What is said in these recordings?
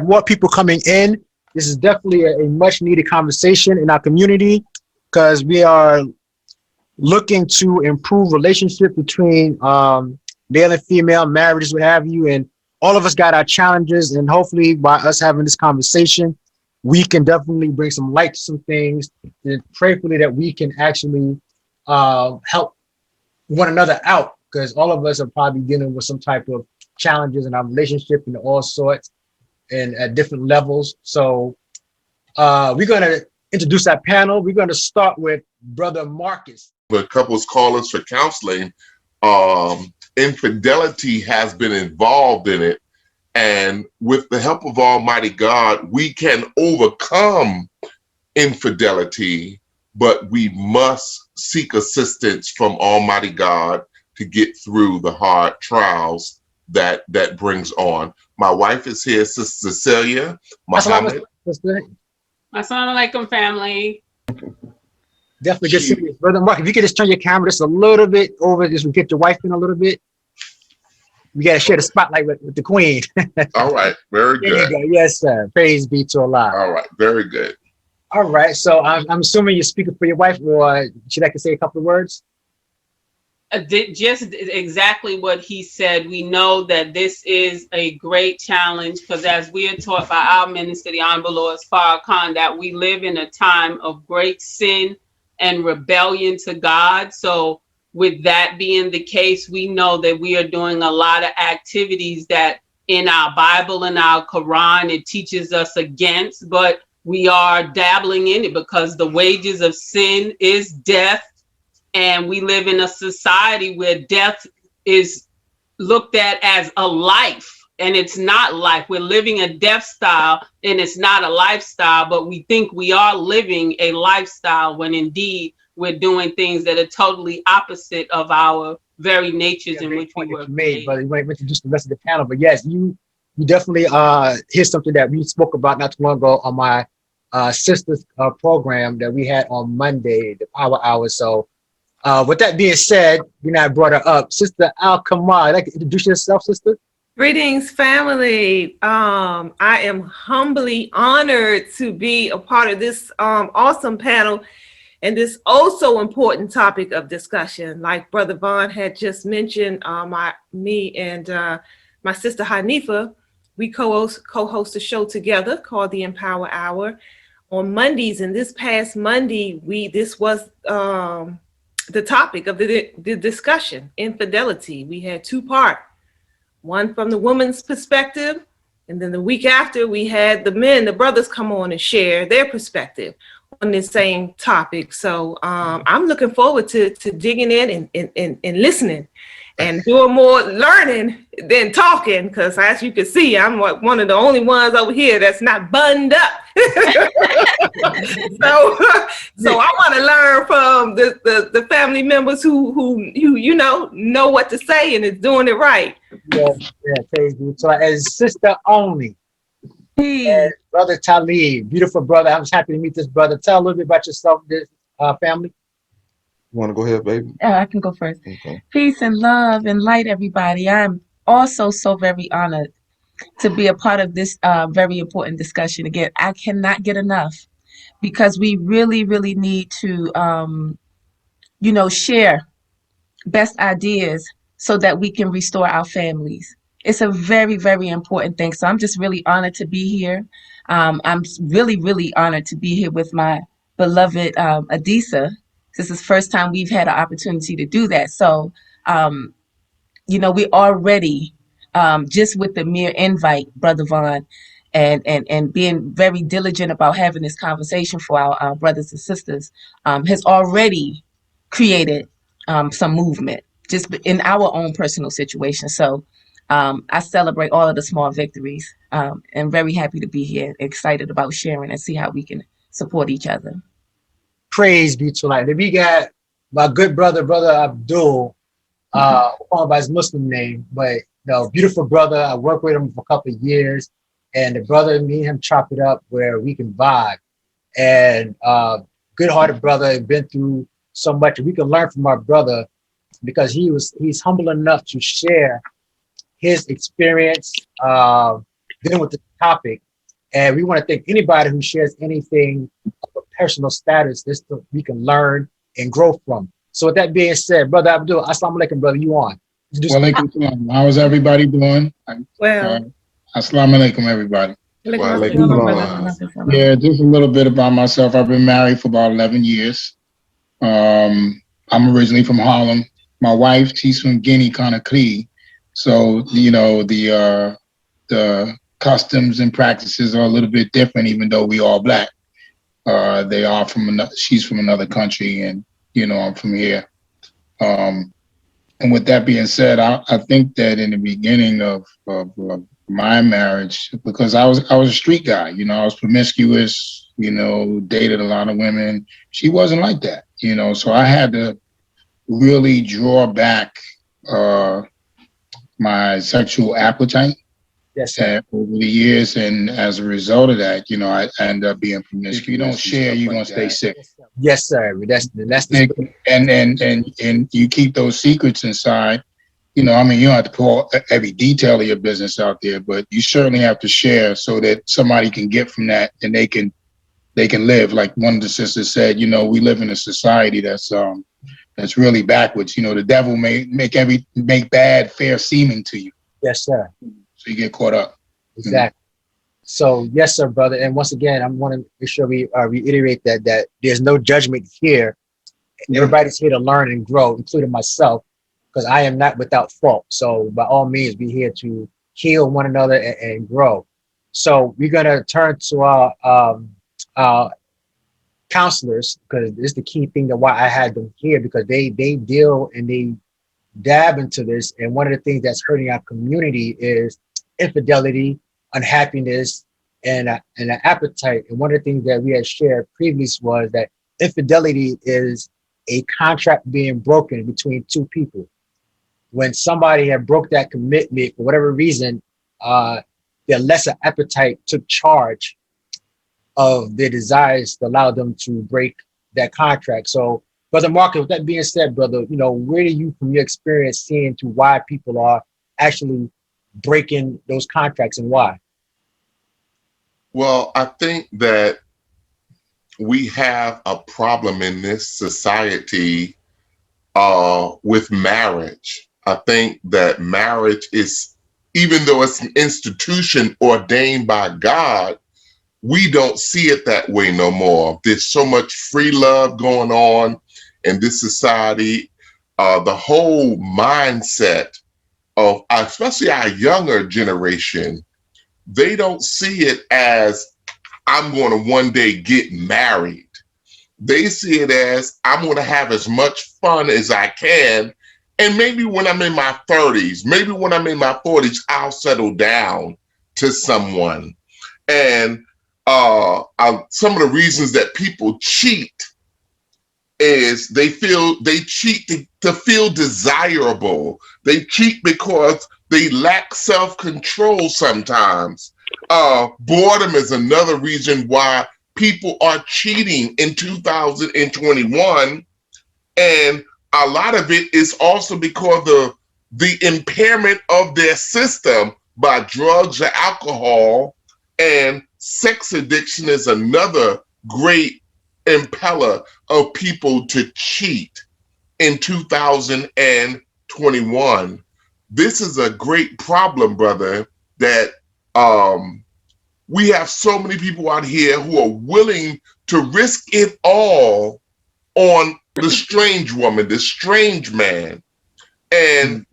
got more people coming in. This is definitely a much needed conversation in our community because we are looking to improve relationship between male and female marriages, what have you. And all of us got our challenges. And hopefully by us having this conversation, we can definitely bring some light to some things and prayerfully that we can actually help one another out, because all of us are probably dealing with some type of challenges in our relationship and all sorts and at different levels. So we're going to introduce our panel. We're going to start with Brother Marcus. The couples call us for counseling. Infidelity has been involved in it. And with the help of Almighty God, we can overcome infidelity, but we must seek assistance from Almighty God to get through the hard trials that brings on. My wife is here, Sister Cecilia Muhammad. Assalamu alaikum, family. Definitely good seeing you. Brother Mark, if you could just turn your camera just a little bit over, just get your wife in a little bit. We got to share the spotlight with the queen. All right, very good. There you go. Yes, sir. Praise be to Allah. All right, very good. All right, so I'm assuming you're speaking for your wife, or she'd like to say a couple of words? Just exactly what he said. We know that this is a great challenge because as we are taught by our minister, the Honorable Lord Farrakhan, that we live in a time of great sin and rebellion to God. So with that being the case, we know that we are doing a lot of activities that in our Bible and our Quran, it teaches us against, but we are dabbling in it because the wages of sin is death. And we live in a society where death is looked at as a life, and it's not life. We're living a death style, and it's not a lifestyle, but we think we are living a lifestyle when indeed we're doing things that are totally opposite of our very natures in which we were made. But you might introduce the rest of the panel. But yes, you definitely here's something that we spoke about not too long ago on my sister's program that we had on Monday, the Power Hour. So with that being said, I brought her up. Sister Al-Kamal, I'd like to introduce yourself, sister. Greetings, family. I am humbly honored to be a part of this awesome panel and this also important topic of discussion. Like Brother Vaughn had just mentioned, me and my sister Hanifa, we co-host a show together called the Empower Hour on Mondays. And this past Monday, this was the topic of the discussion, infidelity. We had two parts, one from the woman's perspective, and then the week after we had the brothers come on and share their perspective on the same topic. So I'm looking forward to digging in and listening and doing more learning than talking, because as you can see, I'm one of the only ones over here that's not buttoned up. So I want to learn from the family members who know what to say and is doing it right. Yeah, praise be. So as sister only, and Brother Talib, beautiful brother. I'm just happy to meet this brother. Tell a little bit about yourself, this family. You want to go ahead, baby? I can go first. Okay. Peace and love and light, everybody. I'm also so very honored to be a part of this very important discussion. Again, I cannot get enough because we really, really need to, share best ideas so that we can restore our families. It's a very, very important thing. So I'm just really honored to be here. I'm really, really honored to be here with my beloved Adisa. This is the first time we've had an opportunity to do that. So, we already, just with the mere invite, Brother Vaughn, and being very diligent about having this conversation for our brothers and sisters, has already created some movement just in our own personal situation. So I celebrate all of the small victories and very happy to be here, excited about sharing and see how we can support each other. Praise be to Allah. Then we got my good brother Abdul, called by his Muslim name, but beautiful brother. I worked with him for a couple of years, and the brother, me and him chop it up where we can vibe. And good-hearted brother, been through so much. We can learn from our brother because he's humble enough to share his experience dealing with the topic. And we want to thank anybody who shares anything of a personal status this we can learn and grow from. So with that being said, Brother Abdul, Assalamu alaikum, brother, you on. Walaikum salam. How is everybody doing? Well, Assalamu alaikum, everybody. Wa Brother alaikum Salam. salam. Yeah, just a little bit about myself. I've been married for about 11 years. I'm originally from Harlem. My wife, she's from Guinea, Conakry. So, you know, the customs and practices are a little bit different, even though we all black. They are she's from another country, and, you know, I'm from here. And with that being said, I think that in the beginning of my marriage, because I was a street guy, you know, I was promiscuous, you know, dated a lot of women. She wasn't like that, you know, so I had to really draw back my sexual appetite. Yes, sir. Over the years, and as a result of that, you know, I end up being promiscuous. If you don't share, you're gonna stay sick. Yes, sir. That's the And you keep those secrets inside. You know, I mean, you don't have to pour every detail of your business out there, but you certainly have to share so that somebody can get from that and they can live. Like one of the sisters said, you know, we live in a society that's really backwards. You know, the devil may make bad fair seeming to you. Yes, sir. So you get caught up. Exactly. So yes, sir, brother. And once again, I want to make sure we reiterate that there's no judgment here. Everybody's here to learn and grow, including myself, because I am not without fault. So by all means, we're here to heal one another and grow. So we're gonna turn to our counselors, because this is the key thing that why I had them here, because they deal and they dab into this. And one of the things that's hurting our community is infidelity, unhappiness, and an appetite. And one of the things that we had shared previously was that infidelity is a contract being broken between two people. When somebody had broke that commitment for whatever reason, their lesser appetite took charge of their desires to allow them to break that contract. So, Brother Marcus, with that being said, brother, you know, where do you, from your experience, seeing to why people are actually breaking those contracts and why? Well, I think that we have a problem in this society with marriage. I think that marriage is, even though it's an institution ordained by God, we don't see it that way no more. There's so much free love going on in this society. The whole mindset of, especially our younger generation, they don't see it as, I'm going to one day get married. They see it as, I'm going to have as much fun as I can. And maybe when I'm in my 30s, maybe when I'm in my 40s, I'll settle down to someone. And some of the reasons that people cheat is they cheat to feel desirable. They cheat because they lack self-control sometimes. Boredom is another reason why people are cheating in 2021. And a lot of it is also because of the impairment of their system by drugs or alcohol. And sex addiction is another great impeller of people to cheat in 2021. This is a great problem, brother, that we have so many people out here who are willing to risk it all on the strange woman, the strange man. And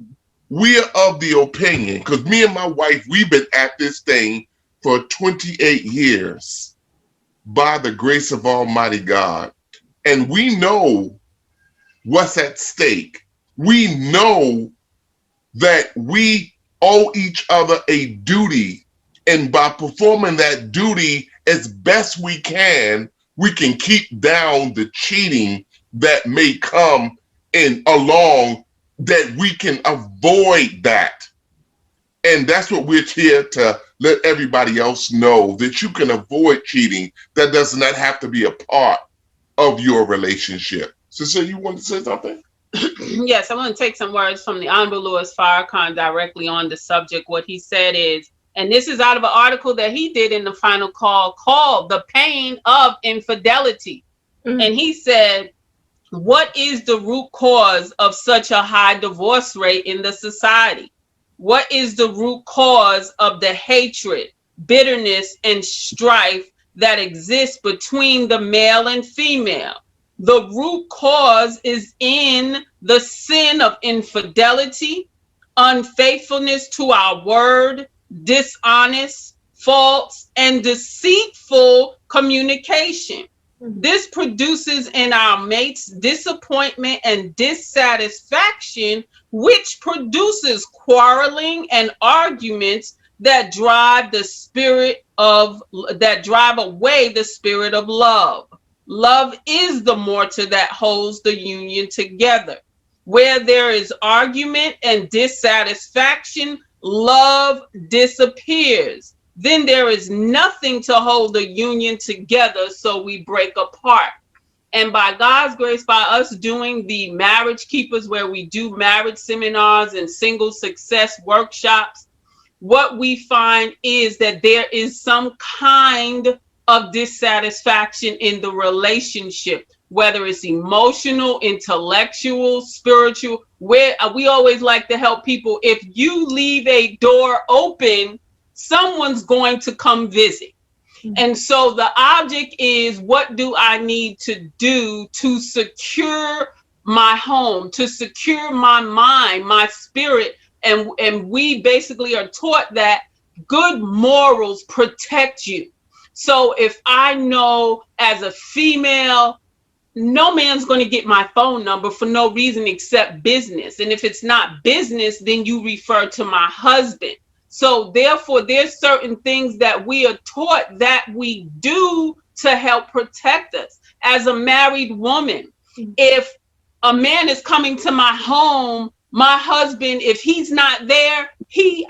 we're of the opinion, because me and my wife, we've been at this thing for 28 years by the grace of Almighty God. And we know what's at stake. We know that we owe each other a duty. And by performing that duty as best we can keep down the cheating that may come in along, that we can avoid that. And that's what we're here to let everybody else know, that you can avoid cheating. That does not have to be a part of your relationship. So you want to say something? Yes, I want to take some words from the Honorable Louis Farrakhan directly on the subject. What he said is, And this is out of an article that he did in the final call called The Pain of Infidelity. And he said, what is the root cause of such a high divorce rate in the society? What is the root cause of the hatred, bitterness, and strife that exists between the male and female? The root cause is in the sin of infidelity, unfaithfulness to our word, dishonest, false, and deceitful communication. This produces in our mates disappointment and dissatisfaction, which produces quarreling and arguments that drive away the spirit of love. Love is the mortar that holds the union together. Where there is argument and dissatisfaction, love disappears. Then there is nothing to hold the union together, so we break apart. And by God's grace, by us doing the Marriage Keepers, where we do marriage seminars and single success workshops, what we find is that there is some kind of dissatisfaction in the relationship, whether it's emotional, intellectual, spiritual. Where we always like to help people, if you leave a door open, someone's going to come visit. And so the object is, what do I need to do to secure my home, to secure my mind, my spirit? And we basically are taught that good morals protect you. So if I know as a female, no man's going to get my phone number for no reason except business. And if it's not business, then you refer to my husband. So therefore, there's certain things that we are taught that we do to help protect us. As a married woman, if a man is coming to my home, my husband, if he's not there,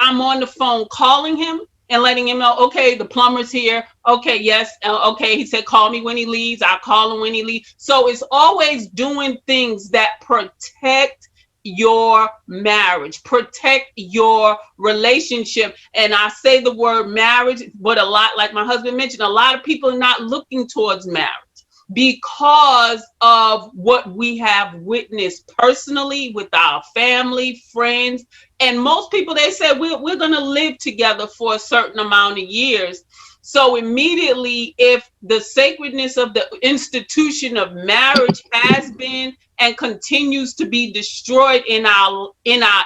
I'm on the phone calling him and letting him know, okay, the plumber's here. Okay, yes. Okay, he said, call me when he leaves. I'll call him when he leaves. So it's always doing things that protect your marriage, protect your relationship. And I say the word marriage, but a lot, like my husband mentioned, a lot of people are not looking towards marriage because of what we have witnessed personally with our family, friends. And most people, they say we're going to live together for a certain amount of years. So immediately, if the sacredness of the institution of marriage has been and continues to be destroyed in our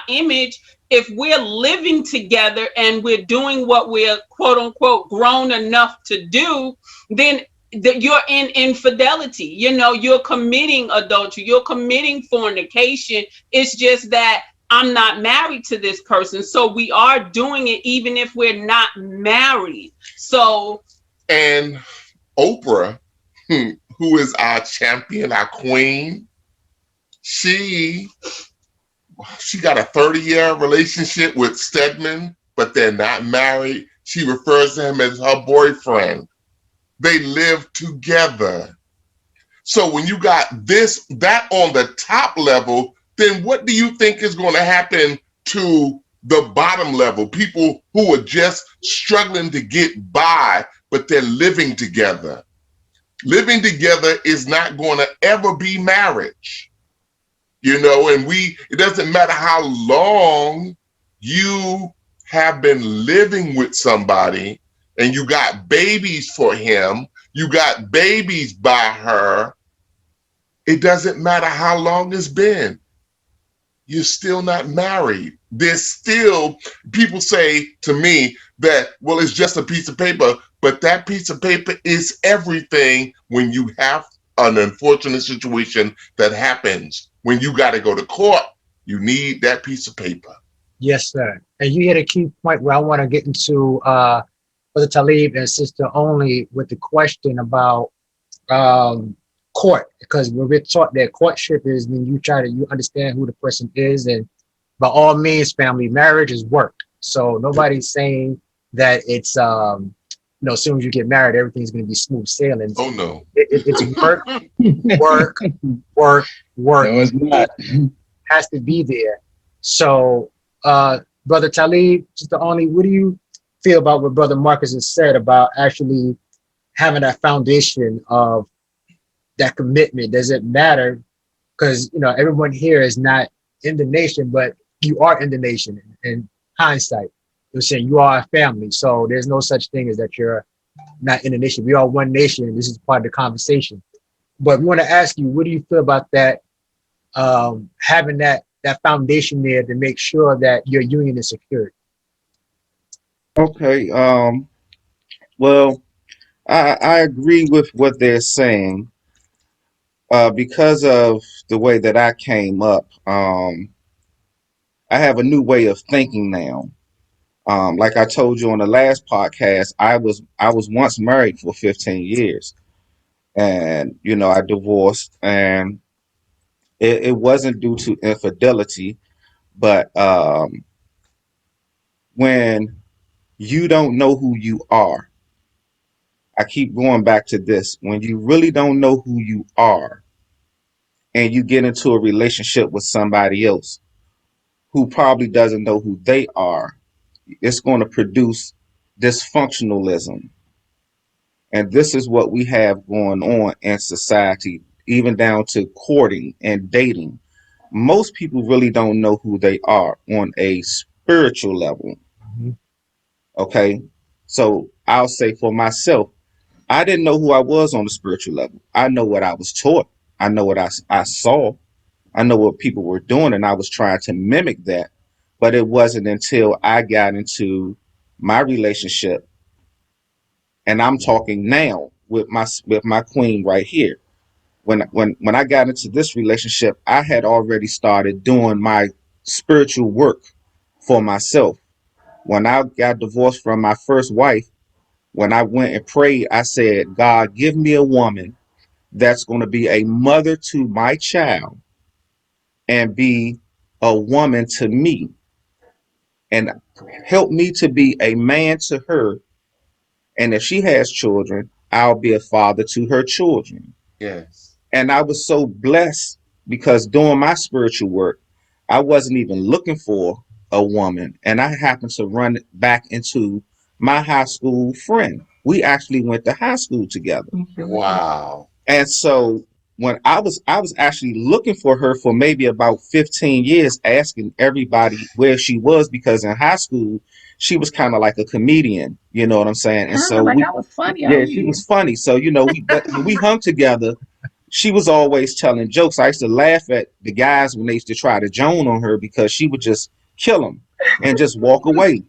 image, if we're living together and we're doing what we're quote unquote grown enough to do, then you're in infidelity. You're committing adultery, you're committing fornication. It's just that I'm not married to this person. So we are doing it even if we're not married. So, and Oprah, who is our champion, our queen, she got a 30-year relationship with Stedman, but they're not married. She refers to him as her boyfriend. They live together. So when you got that on the top level, then what do you think is going to happen to the bottom level? People who are just struggling to get by, but they're living together. Living together is not going to ever be marriage. And it doesn't matter how long you have been living with somebody and you got babies for him, you got babies by her. It doesn't matter how long it's been. You're still not married. There's still, people say to me that, well, it's just a piece of paper, but that piece of paper is everything when you have an unfortunate situation that happens. When you got to go to court, you need that piece of paper. Yes, sir. And you hit a key point where I want to get into Brother Talib and Sister Only with the question about court, because we're taught that courtship is when you understand who the person is, and by all means, family marriage is work. So nobody's saying that it's as soon as you get married, everything's going to be smooth sailing. Oh no, it's work, work. No, it's not. Has to be there. So, Brother Talib, Sister Only, what do you feel about what Brother Marcus has said about actually having that foundation of that commitment? Does it matter? Because everyone here is not in the nation, but you are in the nation. In hindsight, you're saying you are a family, so there's no such thing as that you're not in the nation. We are one nation. This is part of the conversation. But we want to ask you, what do you feel about that? Having that foundation there to make sure that your union is secured. Okay. Well, I agree with what they're saying. Because of the way that I came up, I have a new way of thinking now. Like I told you on the last podcast, I was once married for 15 years, and I divorced, and it wasn't due to infidelity, but when you don't know who you are, I keep going back to this. When you really don't know who you are, and you get into a relationship with somebody else who probably doesn't know who they are, it's going to produce dysfunctionalism. And this is what we have going on in society, even down to courting and dating. Most people really don't know who they are on a spiritual level. Mhm. Okay. So I'll say for myself, I didn't know who I was on the spiritual level. I know what I was taught. I know what I saw. I know what people were doing, and I was trying to mimic that. But it wasn't until I got into my relationship, and I'm talking now with my queen right here. When I got into this relationship, I had already started doing my spiritual work for myself. When I got divorced from my first wife, when I went and prayed, I said, God, give me a woman that's going to be a mother to my child and be a woman to me, and help me to be a man to her. And if she has children, I'll be a father to her children. Yes. And I was so blessed because doing my spiritual work, I wasn't even looking for a woman. And I happened to run back into my high school friend. We actually went to high school together. Wow. And so when I was actually looking for her for maybe about 15 years, asking everybody where she was, because in high school she was kind of like a comedian, you know what I'm saying? And so Like I was funny out yeah, she here. was funny. So but when we hung together, she was always telling jokes. I used to laugh at the guys when they used to try to joan on her because she would just kill them and just walk away.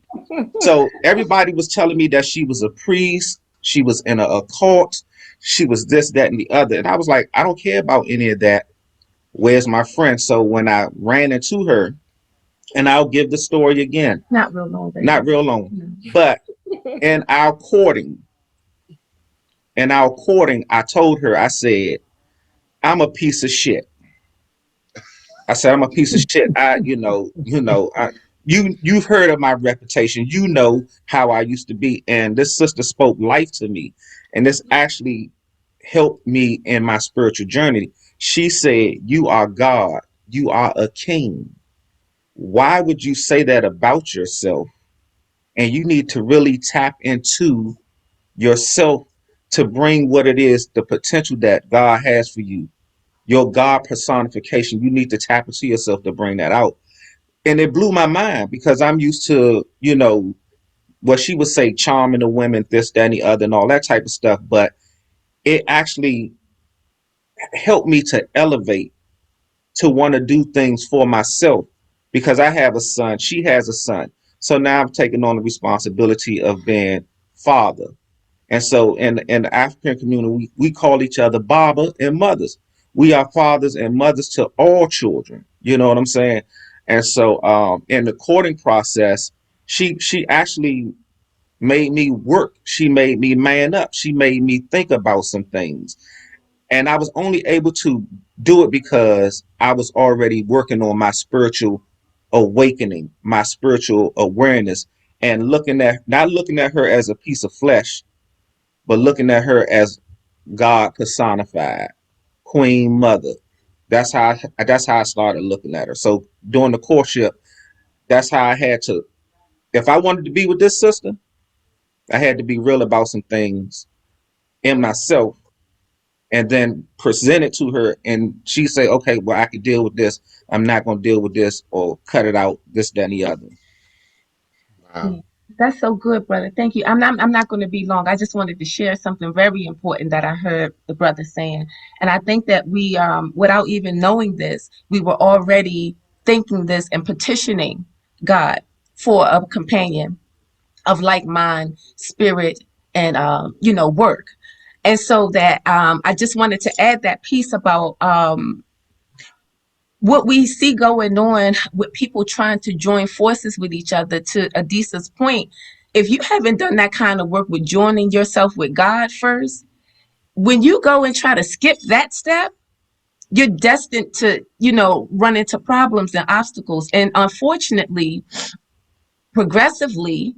So everybody was telling me that she was a priest, she was in a occult, she was this, that, and the other. And I was like, I don't care about any of that. Where's my friend? So when I ran into her, and I'll give the story again. Not real long, baby. Not real long. No. But in our courting, I told her, I said, I'm a piece of shit. I said, I'm a piece of shit. You've heard of my reputation. You know how I used to be. And this sister spoke life to me. And this actually helped me in my spiritual journey. She said, you are God. You are a king. Why would you say that about yourself? And you need to really tap into yourself to bring what it is, the potential that God has for you, your God personification. You need to tap into yourself to bring that out. And it blew my mind because I'm used to, what she would say, charming the women, this, that, and the other, and all that type of stuff. But it actually helped me to elevate, to want to do things for myself, because I have a son, she has a son. So now I'm taking on the responsibility of being father. And so in the African community, we call each other Baba and mothers. We are fathers and mothers to all children. You know what I'm saying? And so in the courting process, she actually made me work. She made me man up. She made me think about some things. And I was only able to do it because I was already working on my spiritual awakening, my spiritual awareness, and not looking at her as a piece of flesh, but looking at her as God personified, Queen Mother. That's how I started looking at her. So during the courtship, that's how I had to. If I wanted to be with this sister, I had to be real about some things in myself and then present it to her. And she say, okay, well, I can deal with this. I'm not going to deal with this or cut it out, this, that, and the other. Wow. That's so good, brother. Thank you. I'm not going to be long. I just wanted to share something very important that I heard the brother saying. And I think that we, without even knowing this, we were already thinking this and petitioning God for a companion of like mind, spirit, and work. And so that I just wanted to add that piece about what we see going on with people trying to join forces with each other. To Adisa's point, if you haven't done that kind of work with joining yourself with God first, when you go and try to skip that step, you're destined to, run into problems and obstacles. And unfortunately, progressively,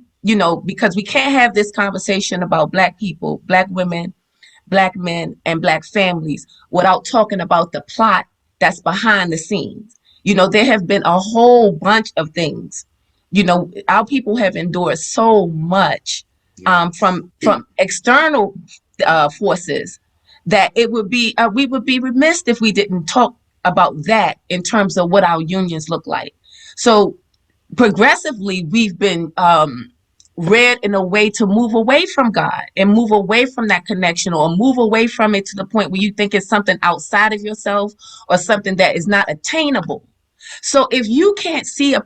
because we can't have this conversation about Black people, Black women, Black men, and Black families without talking about the plot that's behind the scenes. There have been a whole bunch of things. Our people have endured so much from external forces that it would be we would be remiss if we didn't talk about that in terms of what our unions look like. So progressively, we've been read in a way to move away from God and move away from that connection, or move away from it to the point where you think it's something outside of yourself or something that is not attainable. So if you can't see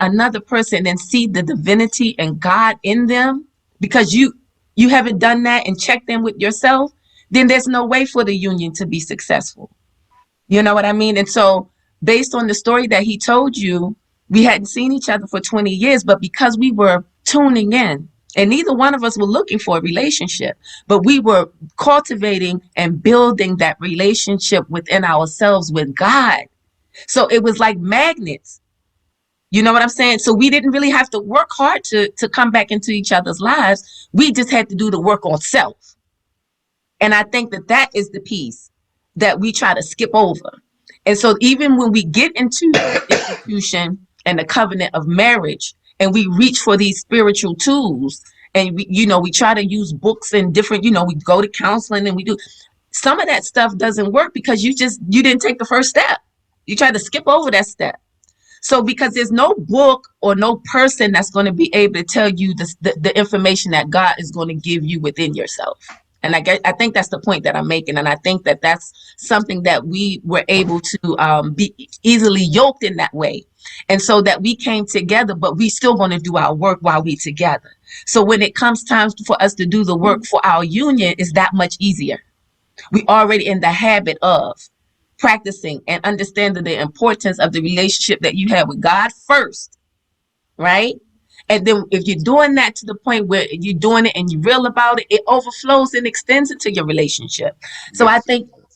another person, and see the divinity and God in them, because you haven't done that and checked in with yourself, then there's no way for the union to be successful. You know what I mean? And so based on the story that he told you, we hadn't seen each other for 20 years, but because we were tuning in, and neither one of us were looking for a relationship, but we were cultivating and building that relationship within ourselves with God. So it was like magnets. You know what I'm saying? So we didn't really have to work hard to come back into each other's lives. We just had to do the work on self. And I think that is the piece that we try to skip over. And so even when we get into the institution and the covenant of marriage, and we reach for these spiritual tools, and we try to use books and different, we go to counseling, and we do some of that stuff doesn't work because you didn't take the first step. You try to skip over that step. So because there's no book or no person that's going to be able to tell you the information that God is going to give you within yourself. And I think that's the point that I'm making. And I think that that's something that we were able to be easily yoked in that way. And so that we came together, but we still going to do our work while we together. So when it comes time for us to do the work for our union, it's that much easier. We already in the habit of practicing and understanding the importance of the relationship that you have with God first, right? And then if you're doing that to the point where you're doing it and you're real about it, it overflows and extends into your relationship. So Yes.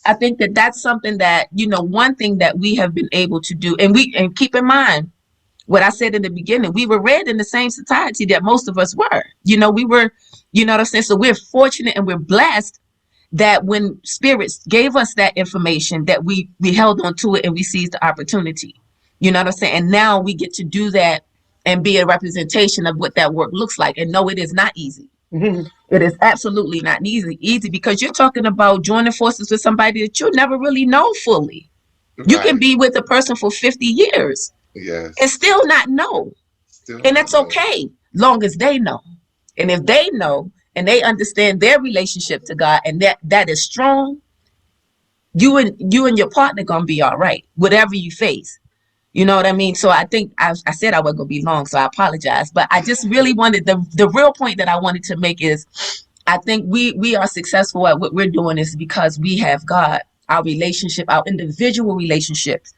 I think that that's something that, one thing that we have been able to do, and keep in mind what I said in the beginning, we were reared in the same society that most of us were. We were, what I'm saying? So we're fortunate and we're blessed that when spirits gave us that information, that we held on to it and we seized the opportunity. You know what I'm saying? And now we get to do that and be a representation of what that work looks like. And no, it is not easy. It is absolutely not easy because you're talking about joining forces with somebody that you never really know fully. Right. You can be with a person for 50 years and still not know. And that's okay, long as they know. And if they know and they understand their relationship to God, and that is strong, you and your partner gonna be all right, whatever you face. You know what I mean? So I think I said I wasn't gonna be long, so I apologize. But I just really wanted the real point that I wanted to make is I think we are successful at what we're doing is because we have God. Our relationship, our individual relationships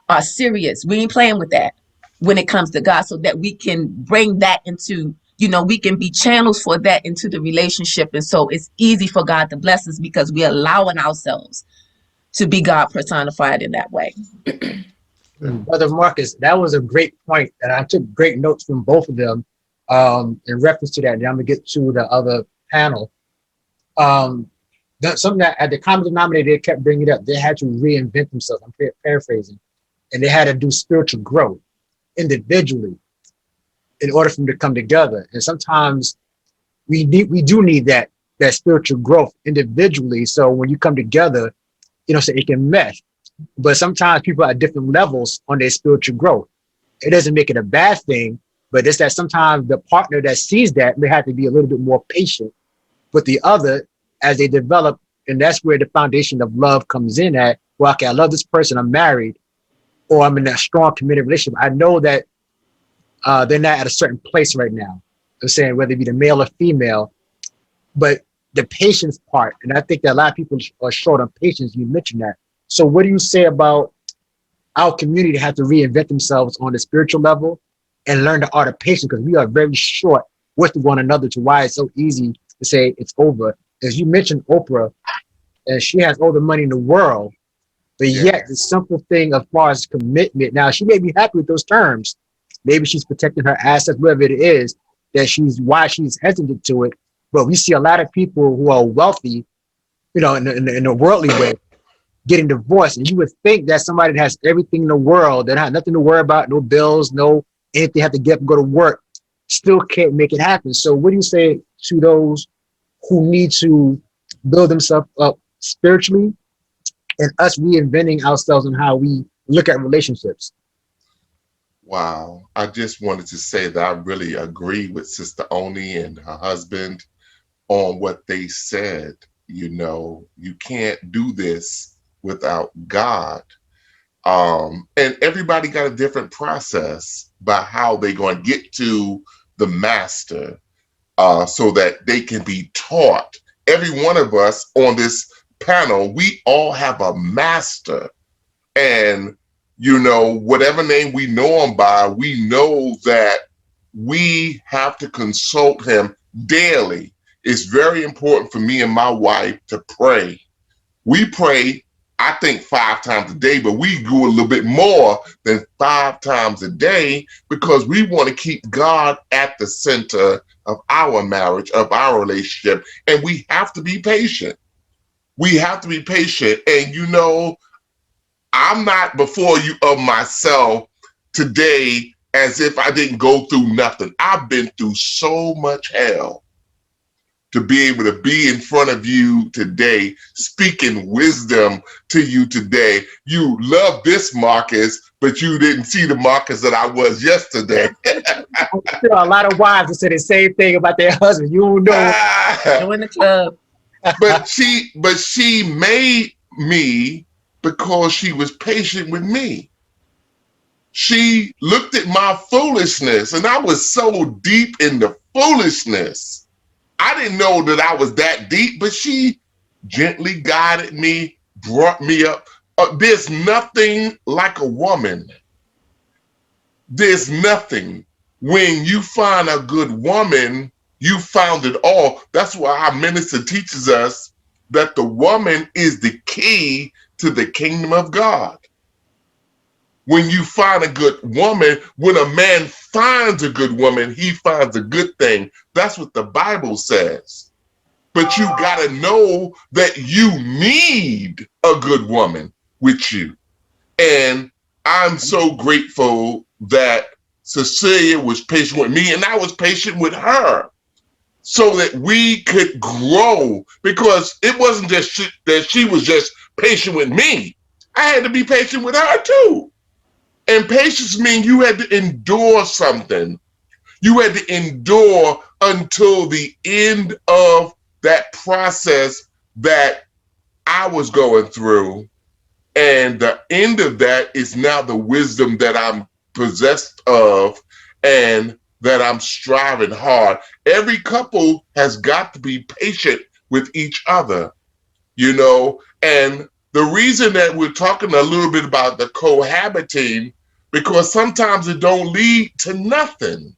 are serious. We ain't playing with that when it comes to God, so that we can bring that into, we can be channels for that into the relationship. And so it's easy for God to bless us because we're allowing ourselves to be God personified in that way. Brother Marcus, that was a great point, and I took great notes from both of them in reference to that. And I'm gonna get to the other panel. Something that at the common denominator they kept bringing up, they had to reinvent themselves. I'm paraphrasing, and they had to do spiritual growth individually in order for them to come together. And sometimes we do need that spiritual growth individually. So when you come together, so it can mesh. But sometimes people are at different levels on their spiritual growth. It doesn't make it a bad thing, but it's that sometimes the partner that sees that may have to be a little bit more patient with the other as they develop. And that's where the foundation of love comes in at, well, okay, I love this person, I'm married, or I'm in a strong committed relationship. I know that they're not at a certain place right now. I'm saying whether it be the male or female, but the patience part, and I think that a lot of people are short on patience. You mentioned that. So what do you say about our community have to reinvent themselves on the spiritual level and learn the art of patience? Because we are very short with one another to why it's so easy to say it's over. As you mentioned Oprah, and she has all the money in the world, but yet the simple thing as far as commitment, now she may be happy with those terms. Maybe she's protecting her assets, whatever it is, why she's hesitant to it. But we see a lot of people who are wealthy, in a worldly way, getting divorced. And you would think that somebody that has everything in the world, that has nothing to worry about, no bills, no anything, have to get up and go to work, still can't make it happen. So what do you say to those who need to build themselves up spiritually, and us reinventing ourselves on how we look at relationships? Wow. I just wanted to say that I really agree with Sister Oni and her husband on what they said. You can't do this without God. And everybody got a different process by how they're going to get to the master, so that they can be taught. Every one of us on this panel, we all have a master. And, whatever name we know him by, we know that we have to consult him daily. It's very important for me and my wife to pray. We pray, I think 5 times a day, but we do a little bit more than 5 times a day because we want to keep God at the center of our marriage, of our relationship. And we have to be patient. We have to be patient. And I'm not before you of myself today as if I didn't go through nothing. I've been through so much hell to be able to be in front of you today, speaking wisdom to you today. You love this Marcus, but you didn't see the Marcus that I was yesterday. There are a lot of wives that say the same thing about their husband. You don't know. Join the club. But she made me because she was patient with me. She looked at my foolishness, and I was so deep in the foolishness. I didn't know that I was that deep, but she gently guided me, brought me up. There's nothing like a woman. There's nothing. When you find a good woman, you found it all. That's why our minister teaches us that the woman is the key to the kingdom of God. When you find a good woman, when a man finds a good woman, he finds a good thing. That's what the Bible says. But you got to know that you need a good woman with you. And I'm so grateful that Cecilia was patient with me and I was patient with her so that we could grow, because it wasn't just that she was just patient with me. I had to be patient with her too. And patience means you had to endure something. You had to endure until the end of that process that I was going through. And the end of that is now the wisdom that I'm possessed of and that I'm striving hard. Every couple has got to be patient with each other, and the reason that we're talking a little bit about the cohabiting, because sometimes it don't lead to nothing.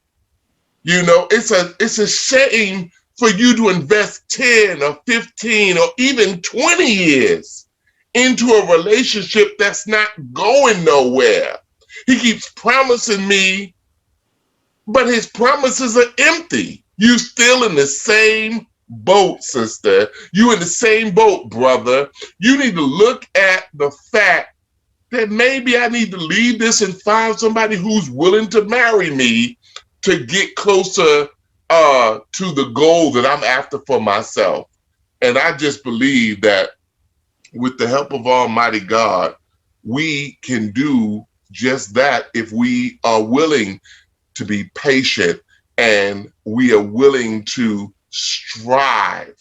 It's a shame for you to invest 10 or 15 or even 20 years into a relationship that's not going nowhere. He keeps promising me, but his promises are empty. You still in the same boat, sister. You in the same boat, brother. You need to look at the fact that maybe I need to leave this and find somebody who's willing to marry me to get closer to the goal that I'm after for myself. And I just believe that with the help of Almighty God, we can do just that if we are willing to be patient and we are willing to strive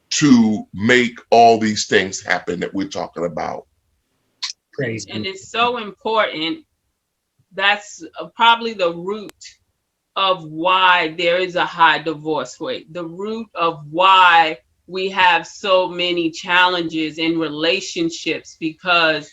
to make all these things happen that we're talking about. Praise And be. it's so important. That's probably the root of why there is a high divorce rate, the root of why we have so many challenges in relationships, because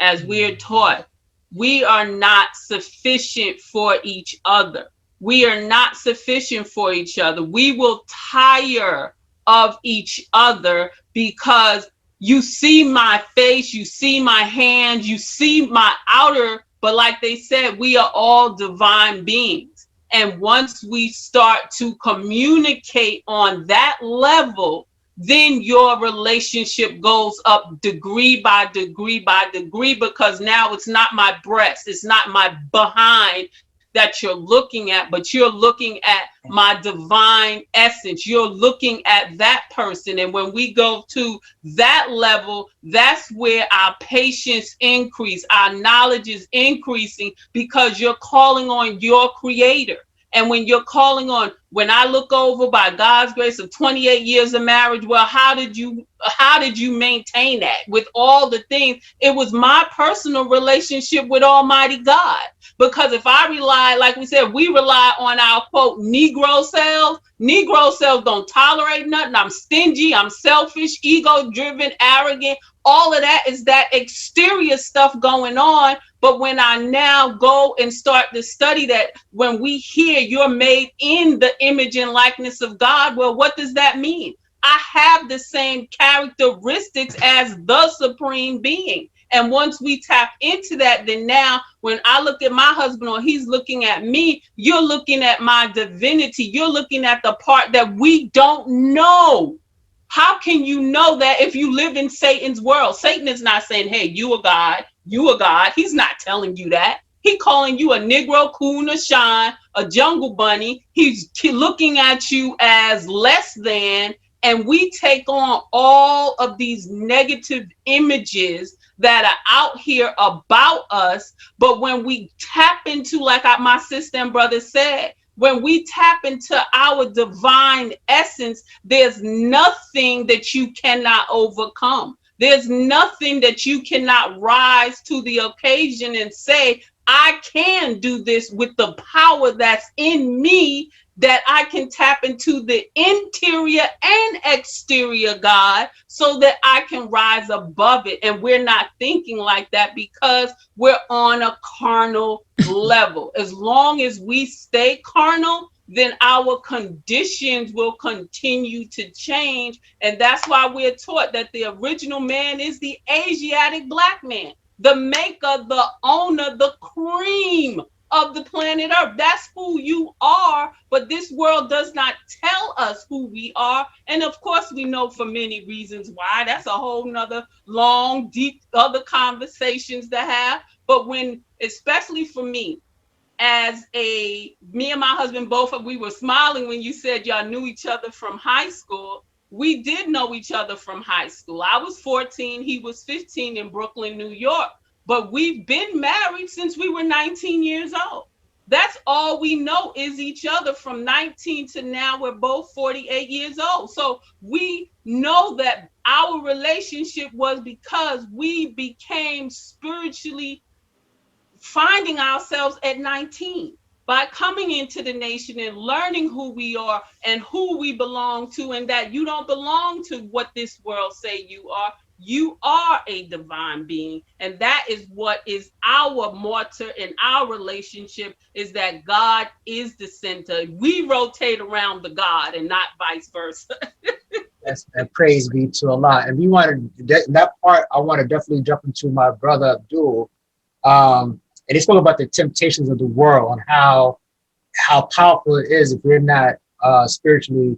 as we're taught, we are not sufficient for each other. We are not sufficient for each other. We will tire of each other because you see my face, you see my hands, you see my outer, but like they said, we are all divine beings. And once we start to communicate on that level, then your relationship goes up degree by degree by degree, because now it's not my breast, it's not my behind that you're looking at, but you're looking at my divine essence. You're looking at that person. And when we go to that level, that's where our patience increase, our knowledge is increasing, because you're calling on your creator. And when you're calling on, when I look over by God's grace of 28 years of marriage, well, how did you maintain that with all the things? It was my personal relationship with Almighty God. Because if I rely, like we said, we rely on our quote Negro selves. Negro selves don't tolerate nothing. I'm stingy, I'm selfish, ego driven, arrogant. All of that is that exterior stuff going on. But when I now go and start to study that, when we hear you're made in the image and likeness of God, well, what does that mean? I have the same characteristics as the supreme being. And once we tap into that, then now when I look at my husband or he's looking at me, you're looking at my divinity. You're looking at the part that we don't know. How can you know that if you live in Satan's world? Satan is not saying, hey, you a God, you a God. He's not telling you that. He's calling you a Negro, coon, a shine, a jungle bunny. He's looking at you as less than. And we take on all of these negative images that are out here about us. But when we tap into, like my sister and brother said, when we tap into our divine essence, there's nothing that you cannot overcome. There's nothing that you cannot rise to the occasion and say, I can do this with the power that's in me, that I can tap into the interior and exterior God so that I can rise above it. And we're not thinking like that because we're on a carnal level. As long as we stay carnal, then our conditions will continue to change. And that's why we're taught that the original man is the Asiatic black man, the maker, the owner, the cream of the planet Earth. That's who you are, but this world does not tell us who we are. And of course, we know for many reasons why. That's a whole nother long, deep other conversations to have. But when, especially for me, me and my husband, we were smiling when you said y'all knew each other from high school. We did know each other from high school. I was 14, he was 15 in Brooklyn, New York. But we've been married since we were 19 years old. That's all we know is each other from 19 to now. We're both 48 years old. So we know that our relationship was because we became spiritually finding ourselves at 19 by coming into the nation and learning who we are and who we belong to, and that you don't belong to what this world say you are. You are a divine being, and that is what is our mortar in our relationship, is that God is the center. We rotate around the God and not vice versa. And praise be to Allah. And we wanted that part. I want to definitely jump into my brother Abdul. And he spoke about the temptations of the world and how powerful it is if we're not spiritually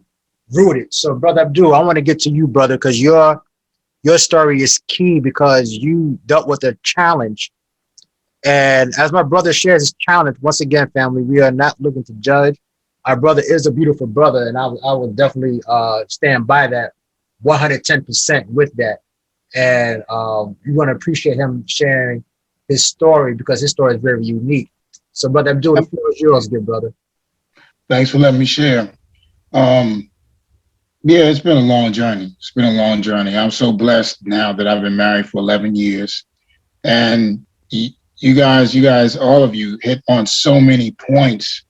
rooted. So, brother Abdul, I want to get to you, brother, because your story is key, because you dealt with a challenge. And as my brother shares his challenge, once again, family, we are not looking to judge. our brother is a beautiful brother, and I would definitely stand by that 110% with that. And we want to appreciate him sharing his story because his story is very unique. So, Brother Abdul, the floor is yours, good brother. Thanks for letting me share. Yeah, it's been a long journey. It's been a long journey. I'm so blessed now that I've been married for 11 years. And you guys, all of you hit on so many points,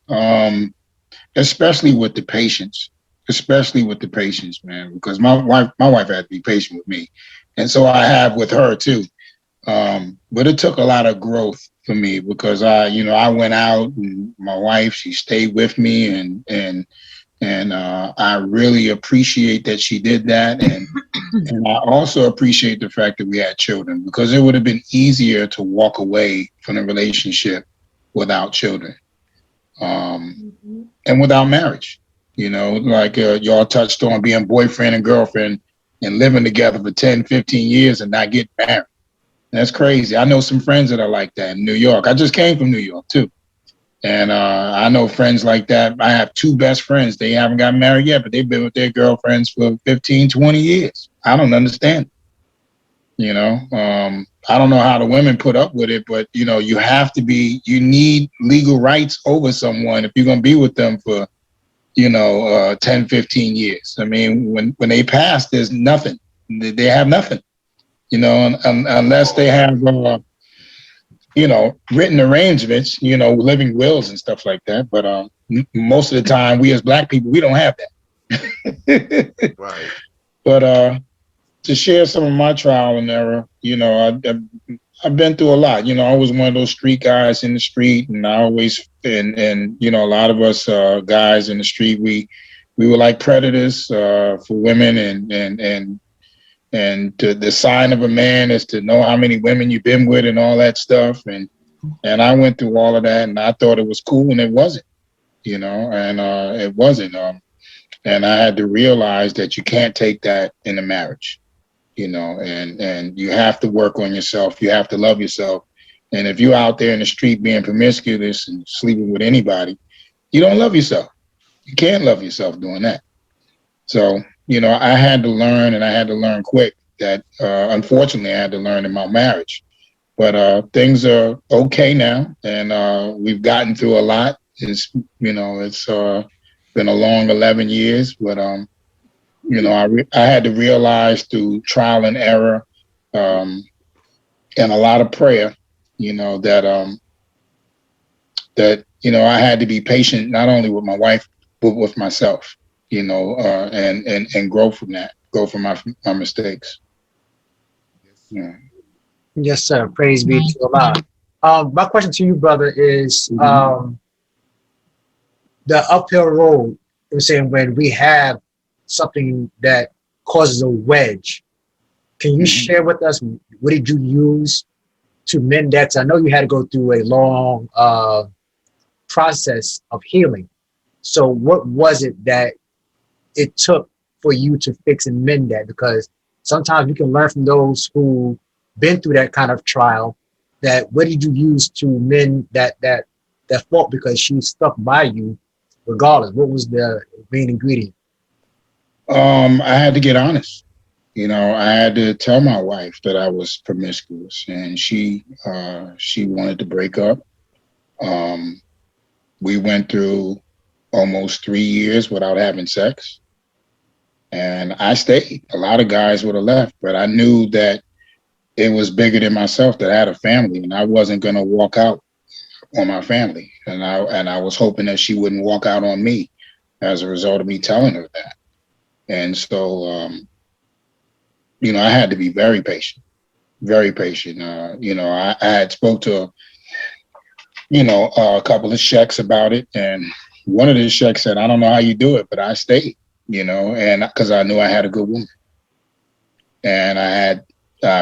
especially with the patience, man, because my wife had to be patient with me. And so I have with her too. But it took a lot of growth for me because I went out and my wife, she stayed with me and I really appreciate that she did that. And I also appreciate the fact that we had children because it would have been easier to walk away from the relationship without children and without marriage. Like y'all touched on being boyfriend and girlfriend and living together for 10, 15 years and not getting married. That's crazy. I know some friends that are like that in New York. I just came from New York too. And I know friends like that. I have two best friends. They haven't gotten married yet, but they've been with their girlfriends for 15, 20 years. I don't understand. I don't know how the women put up with it, but, you need legal rights over someone if you're going to be with them for, 10, 15 years. I mean, when they pass, there's nothing. They have nothing, unless they have written arrangements, living wills and stuff like that. But most of the time, we as Black people, we don't have that. Right. But to share some of my trial and error, I've been through a lot. I was one of those street guys in the street, and I always and a lot of us guys in the street, we were like predators for women, and the sign of a man is to know how many women you've been with and all that stuff. And I went through all of that, and I thought it was cool, and it wasn't, and it wasn't. And I had to realize that you can't take that in a marriage, and you have to work on yourself. You have to love yourself. And if you're out there in the street being promiscuous and sleeping with anybody, you don't love yourself. You can't love yourself doing that. So, I had to learn, and I had to learn quick that, unfortunately, I had to learn in my marriage. But things are okay now, and we've gotten through a lot. It's been a long 11 years, but I had to realize through trial and error, and a lot of prayer, that I had to be patient not only with my wife but with myself. And grow from that, grow from my mistakes. Yeah. Yes, sir. Praise be to Allah. My question to you, brother, is the uphill road. You're saying when we have something that causes a wedge, can you share with us what did you use to mend that? So I know you had to go through a long process of healing. So what was it that it took for you to fix and mend that? Because sometimes we can learn from those who been through that kind of trial. That what did you use to mend that fault? Because she stuck by you regardless. What was the main ingredient? I had to get honest. I had to tell my wife that I was promiscuous, and she wanted to break up. We went through almost 3 years without having sex. And I stayed. A lot of guys would have left, but I knew that it was bigger than myself, that I had a family, and I wasn't going to walk out on my family. And I was hoping that she wouldn't walk out on me as a result of me telling her that. And so, I had to be very patient, very patient. I had spoke to, a couple of sheikhs about it. And one of the sheikhs said, I don't know how you do it, but I stayed. And because I knew I had a good woman, and I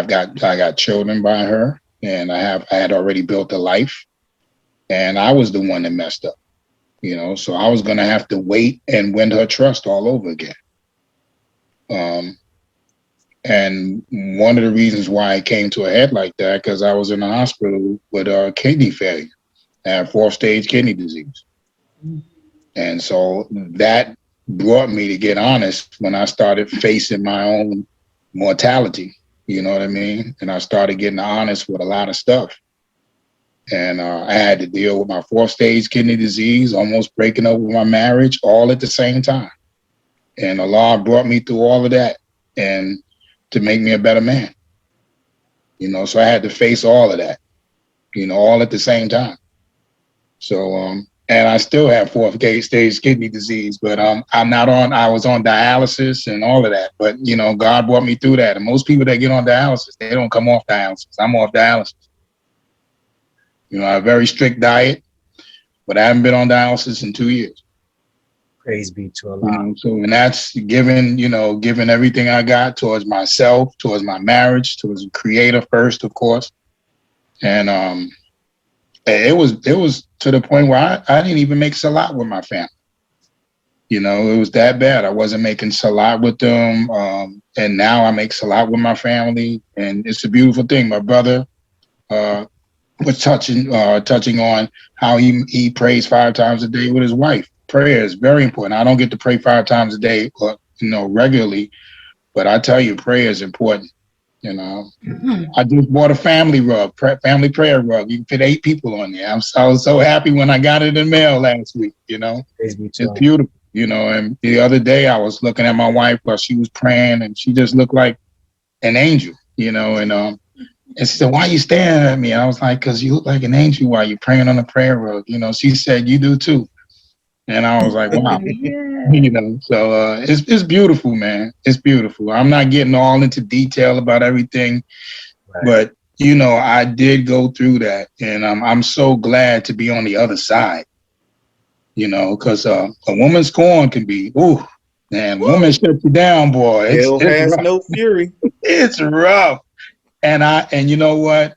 got children by her, and I had already built a life, and I was the one that messed up, so I was going to have to wait and win her trust all over again. And one of the reasons why it came to a head like that, because I was in the hospital with kidney failure. I had 4th stage kidney disease. And so that brought me to get honest when I started facing my own mortality. You know what I mean? And I started getting honest with a lot of stuff. And I had to deal with my 4th stage kidney disease, almost breaking up with my marriage, all at the same time. And Allah brought me through all of that and to make me a better man. You know, so I had to face all of that, you know, all at the same time. So, and I still have 4th stage kidney disease, but I was on dialysis and all of that. But, you know, God brought me through that. And most people that get on dialysis, they don't come off dialysis. I'm off dialysis. You know, I have a very strict diet, but I haven't been on dialysis in 2 years. Praise be to Allah. So, and that's giving everything I got towards myself, towards my marriage, towards the Creator first, of course. And it was to the point where I didn't even make salat with my family. You know, it was that bad. I wasn't making salat with them, and now I make salat with my family, and it's a beautiful thing. My brother was touching on how he prays 5 times a day with his wife. Prayer is very important. I don't get to pray 5 times a day, or, you know, regularly, but I tell you, prayer is important. You know, I just bought a family prayer rug. You can fit 8 people on there. I was so happy when I got it in the mail last week. You know, it's beautiful. You know, and the other day I was looking at my wife while she was praying, and she just looked like an angel. You know, and she said, "Why are you staring at me?" And I was like, "Because you look like an angel while you're praying on the prayer rug." You know, she said, "You do too." And I was like, wow, you know, so it's beautiful, man. It's beautiful. I'm not getting all into detail about everything, but, you know, I did go through that. And I'm so glad to be on the other side, you know, because a woman's scorn can be, ooh, man, woman shut you down, boy. Hell has rough. no fury. It's rough. And you know what?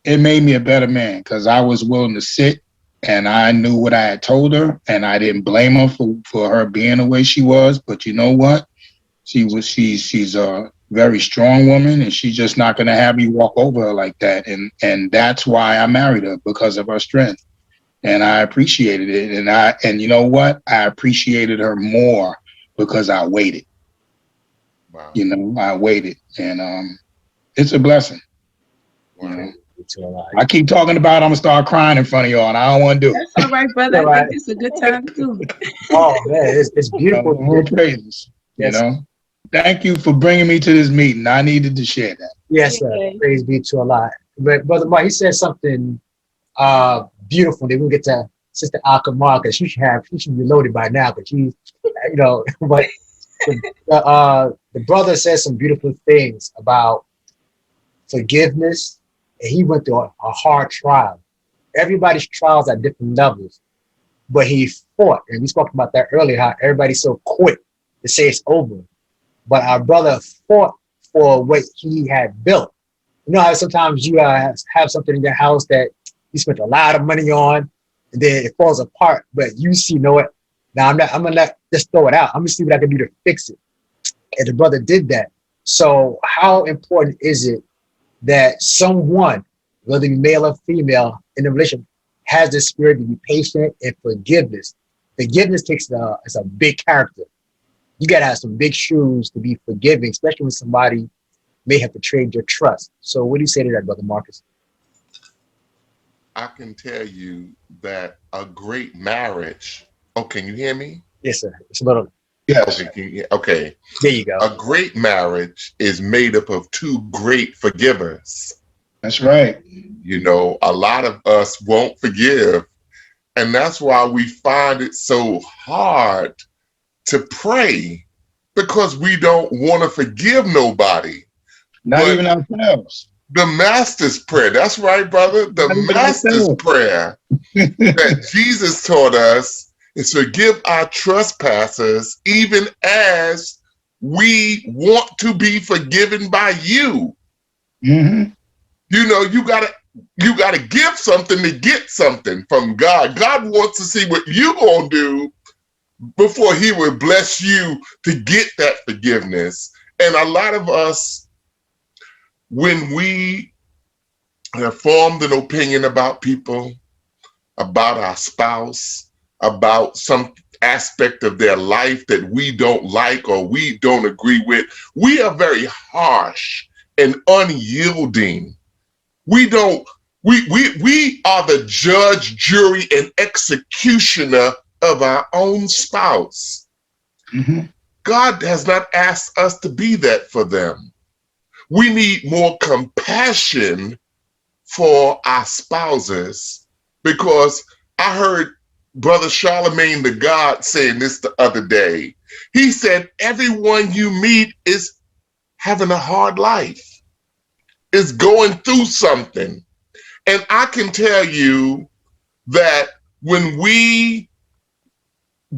It made me a better man because I was willing to sit. And I knew what I had told her, and I didn't blame her for her being the way she was. But you know what? She's a very strong woman, and she's just not going to have me walk over her like that. And that's why I married her, because of her strength. And I appreciated it. And you know what? I appreciated her more because I waited. Wow. You know, I waited, and it's a blessing. Wow. You know? I keep talking about I'm gonna start crying in front of y'all, and I don't want to do it. That's all right, brother. I think it's a good time to do it. Oh man, it's beautiful. More praises. Yes. You know, thank you for bringing me to this meeting. I needed to share that. Yes, sir. Praise be to Allah. But Brother Mark, he said something beautiful. Then we'll get to Sister Akamar, because she should be loaded by now, but she's, you know, but the brother said some beautiful things about forgiveness. And he went through a hard trial. Everybody's trials at different levels, but he fought. And we spoke about that earlier, how everybody's so quick to say it's over. But our brother fought for what he had built. You know how sometimes you have something in your house that you spent a lot of money on, and then it falls apart, but you see, you know what? Now I'm gonna just throw it out. I'm gonna see what I can do to fix it. And the brother did that. So how important is it that someone, whether it be male or female, in a relationship, has the spirit to be patient and forgiveness? Forgiveness takes it's a big character. You gotta have some big shoes to be forgiving, especially when somebody may have betrayed your trust. So what do you say to that, Brother Marcus? I can tell you that a great marriage. Oh, can you hear me? Yes, sir. It's a little. Yes. Okay. There you go. A great marriage is made up of 2 great forgivers. That's right. You know, a lot of us won't forgive. And that's why we find it so hard to pray, because we don't want to forgive nobody. Not even ourselves. The Master's Prayer. That's right, brother. The Master's Prayer that Jesus taught us is forgive our trespasses, even as we want to be forgiven by you. Mm-hmm. You know, you gotta give something to get something from God. God wants to see what you gonna do before he would bless you to get that forgiveness. And a lot of us, when we have formed an opinion about people, about our spouse, about some aspect of their life that we don't like or we don't agree with, we are very harsh and unyielding. We are the judge, jury, and executioner of our own spouse. Mhm. God has not asked us to be that for them. We need more compassion for our spouses, because I heard Brother Charlemagne the God saying this the other day. He said, everyone you meet is having a hard life, is going through something. And I can tell you that when we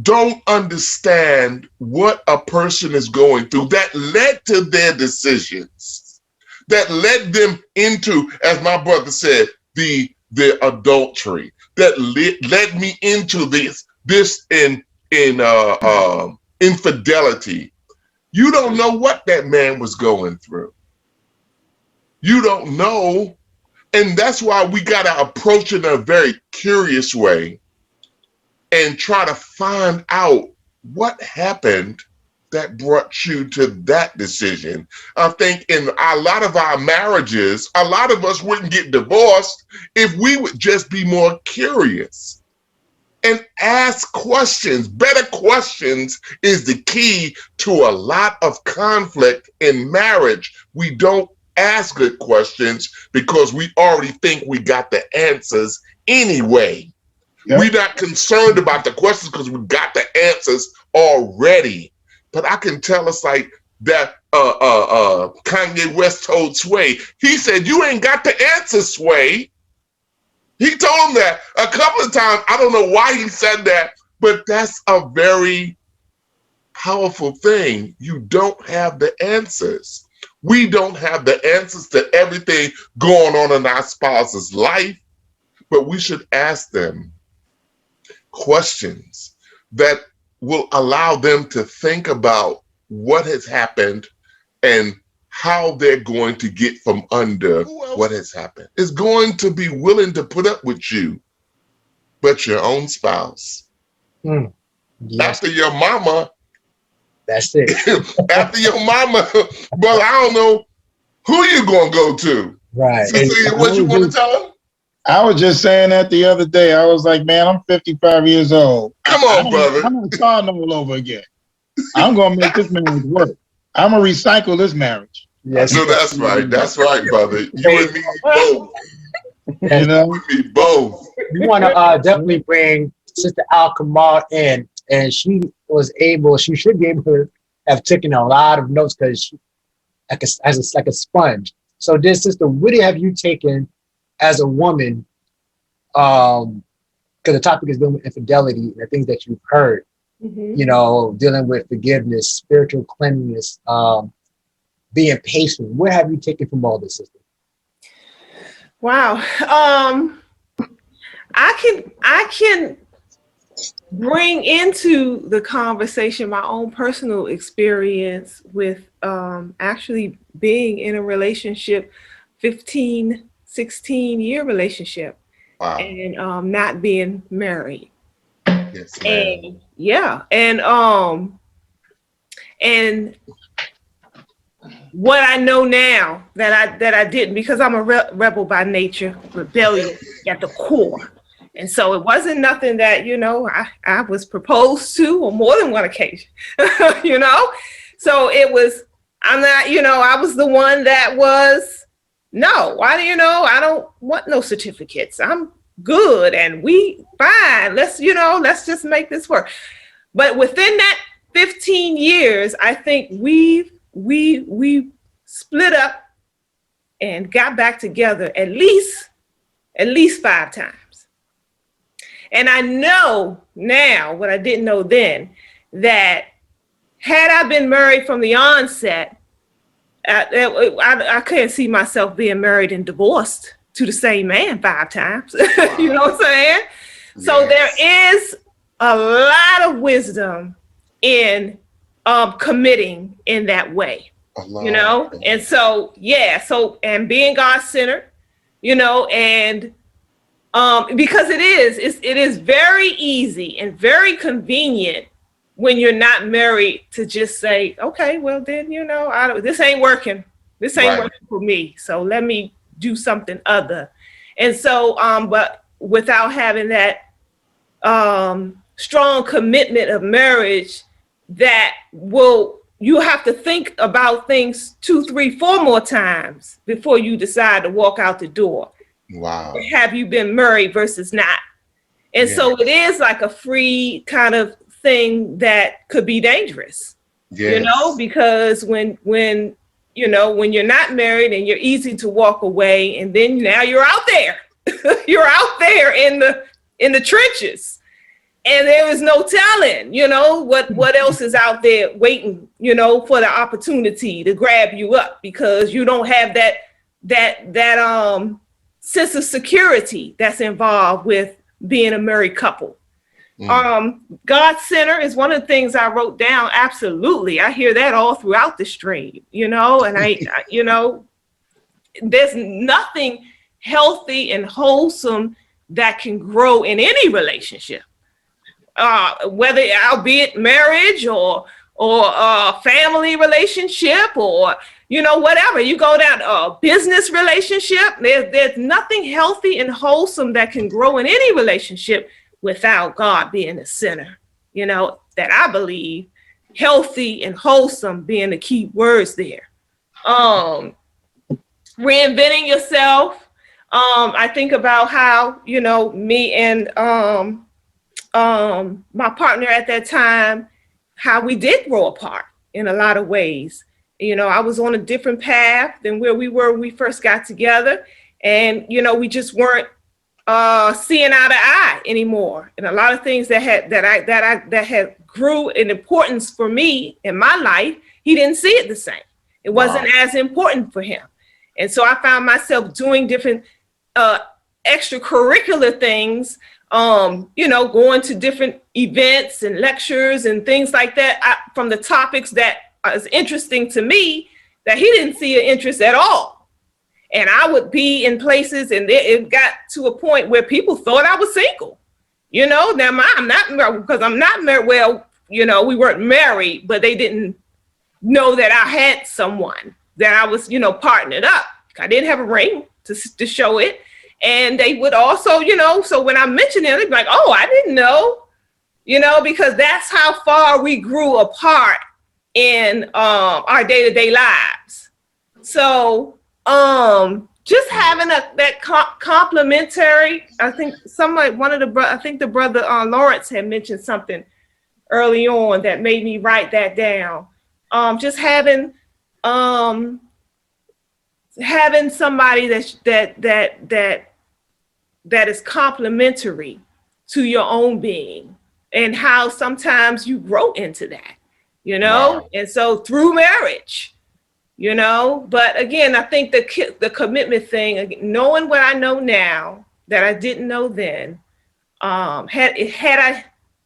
don't understand what a person is going through, that led to their decisions, that led them into, as my brother said, the adultery, that led me into this infidelity. You don't know what that man was going through. You don't know. And that's why we got to approach it in a very curious way and try to find out what happened that brought you to that decision. I think in a lot of our marriages, a lot of us wouldn't get divorced if we would just be more curious and ask questions. Better questions is the key to a lot of conflict in marriage. We don't ask good questions because we already think we got the answers anyway. Yep. We're not concerned about the questions because we got the answers already. But I can tell us like that Kanye West told Sway. He said, you ain't got the answer, Sway. He told him that a couple of times. I don't know why he said that, but that's a very powerful thing. You don't have the answers. We don't have the answers to everything going on in our spouse's life, but we should ask them questions that will allow them to think about what has happened and how they're going to get from under what has happened. Is going to be willing to put up with you, but your own spouse. Yes, After your mama, that's it. after your mama, but I don't know who you gonna go to. Right. Cecilia, what you want to tell them? I was just saying that the other day. I was like, man, I'm 55 years old. Come on, brother. I'm going to start all over again. I'm going to make this marriage work. I'm going to recycle this marriage. Yes. No, that's right. That's right, brother. You and me both. You know? Me both. We want to definitely bring Sister Al Kamal in, and she should be able to have taken a lot of notes because she like a sponge. So, dear sister, what have you taken as a woman? Because the topic is dealing with infidelity and the things that you've heard. Mhm. You know, dealing with forgiveness, spiritual cleanliness, being patient. What have you taken from all this, sister? Wow. I can bring into the conversation my own personal experience with actually being in a relationship, 15, 16-year relationship, Wow. and not being married. Yes, ma'am. And yeah, and what I know now that I didn't, because I'm a rebel by nature, rebellious at the core. And so it wasn't nothing that, I was proposed to on more than one occasion, So it was, I'm not, I was the one that was, no, I don't want no certificates. I'm good and we fine. Let's just make this work. But within that 15 years, I think we split up and got back together at least 5 times. And I know now what I didn't know then, that had I been married from the onset, I couldn't see myself being married and divorced to the same man 5 times. Wow. You know what I'm saying? Yes. So there is a lot of wisdom in committing in that way, and so, and being God-centered, and Because it is very easy and very convenient when you're not married to just say, okay, well then, this ain't working. This ain't Right. working for me. So let me do something other. And so, but without having that strong commitment of marriage, you have to think about things 2, 3, 4 more times before you decide to walk out the door. Wow. Have you been married versus not? And so it is like a free kind of thing that could be dangerous, Yes. because when you're not married and you're easy to walk away, and then now you're out there, you're out there in the trenches, and there is no telling, what else is out there waiting, for the opportunity to grab you up, because you don't have that sense of security that's involved with being a married couple. God center is one of the things I wrote down. Absolutely. I hear that all throughout the stream, and there's nothing healthy and wholesome that can grow in any relationship, whether albeit marriage or family relationship, or whatever. You go down to a business relationship, there's nothing healthy and wholesome that can grow in any relationship without God being the center, that I believe healthy and wholesome being the key words there. Reinventing yourself. I think about how, me and my partner at that time, how we did grow apart in a lot of ways. I was on a different path than where we were when we first got together. And, we just weren't seeing eye to eye anymore. And a lot of things that had grew in importance for me in my life, he didn't see it the same. It wasn't as important for him. And so I found myself doing different extracurricular things, going to different events and lectures and things like that from the topics that is interesting to me that he didn't see an interest at all. And I would be in places, and it got to a point where people thought I was single. Now I'm not, because I'm not married. Well, we weren't married, but they didn't know that I had someone that I was, partnered up. I didn't have a ring to show it. And they would also, so when I mentioned it, they'd be like, oh, I didn't know, because that's how far we grew apart in our day-to-day lives. So just having that complementary, I think the brother Lawrence had mentioned something early on that made me write that down. Just having somebody that is complementary to your own being, and how sometimes you grow into that, Wow. And so through marriage, but again, I think the commitment thing, knowing what I know now that I didn't know then, had I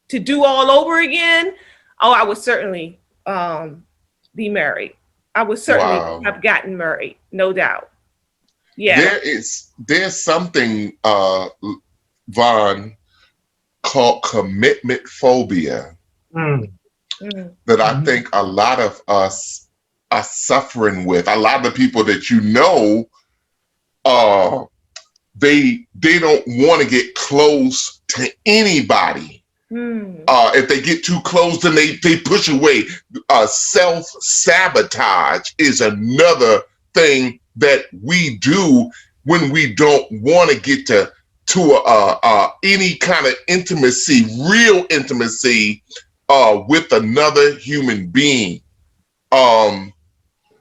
to do all over again, I would certainly be married. I would certainly have gotten married, no doubt. Yeah. There's something, Von, called commitment phobia that I think a lot of us are suffering with. A lot of the people that they don't want to get close to anybody. If they get too close, then they push away. Self-sabotage is another thing that we do when we don't want to get to any kind of intimacy, real intimacy, with another human being.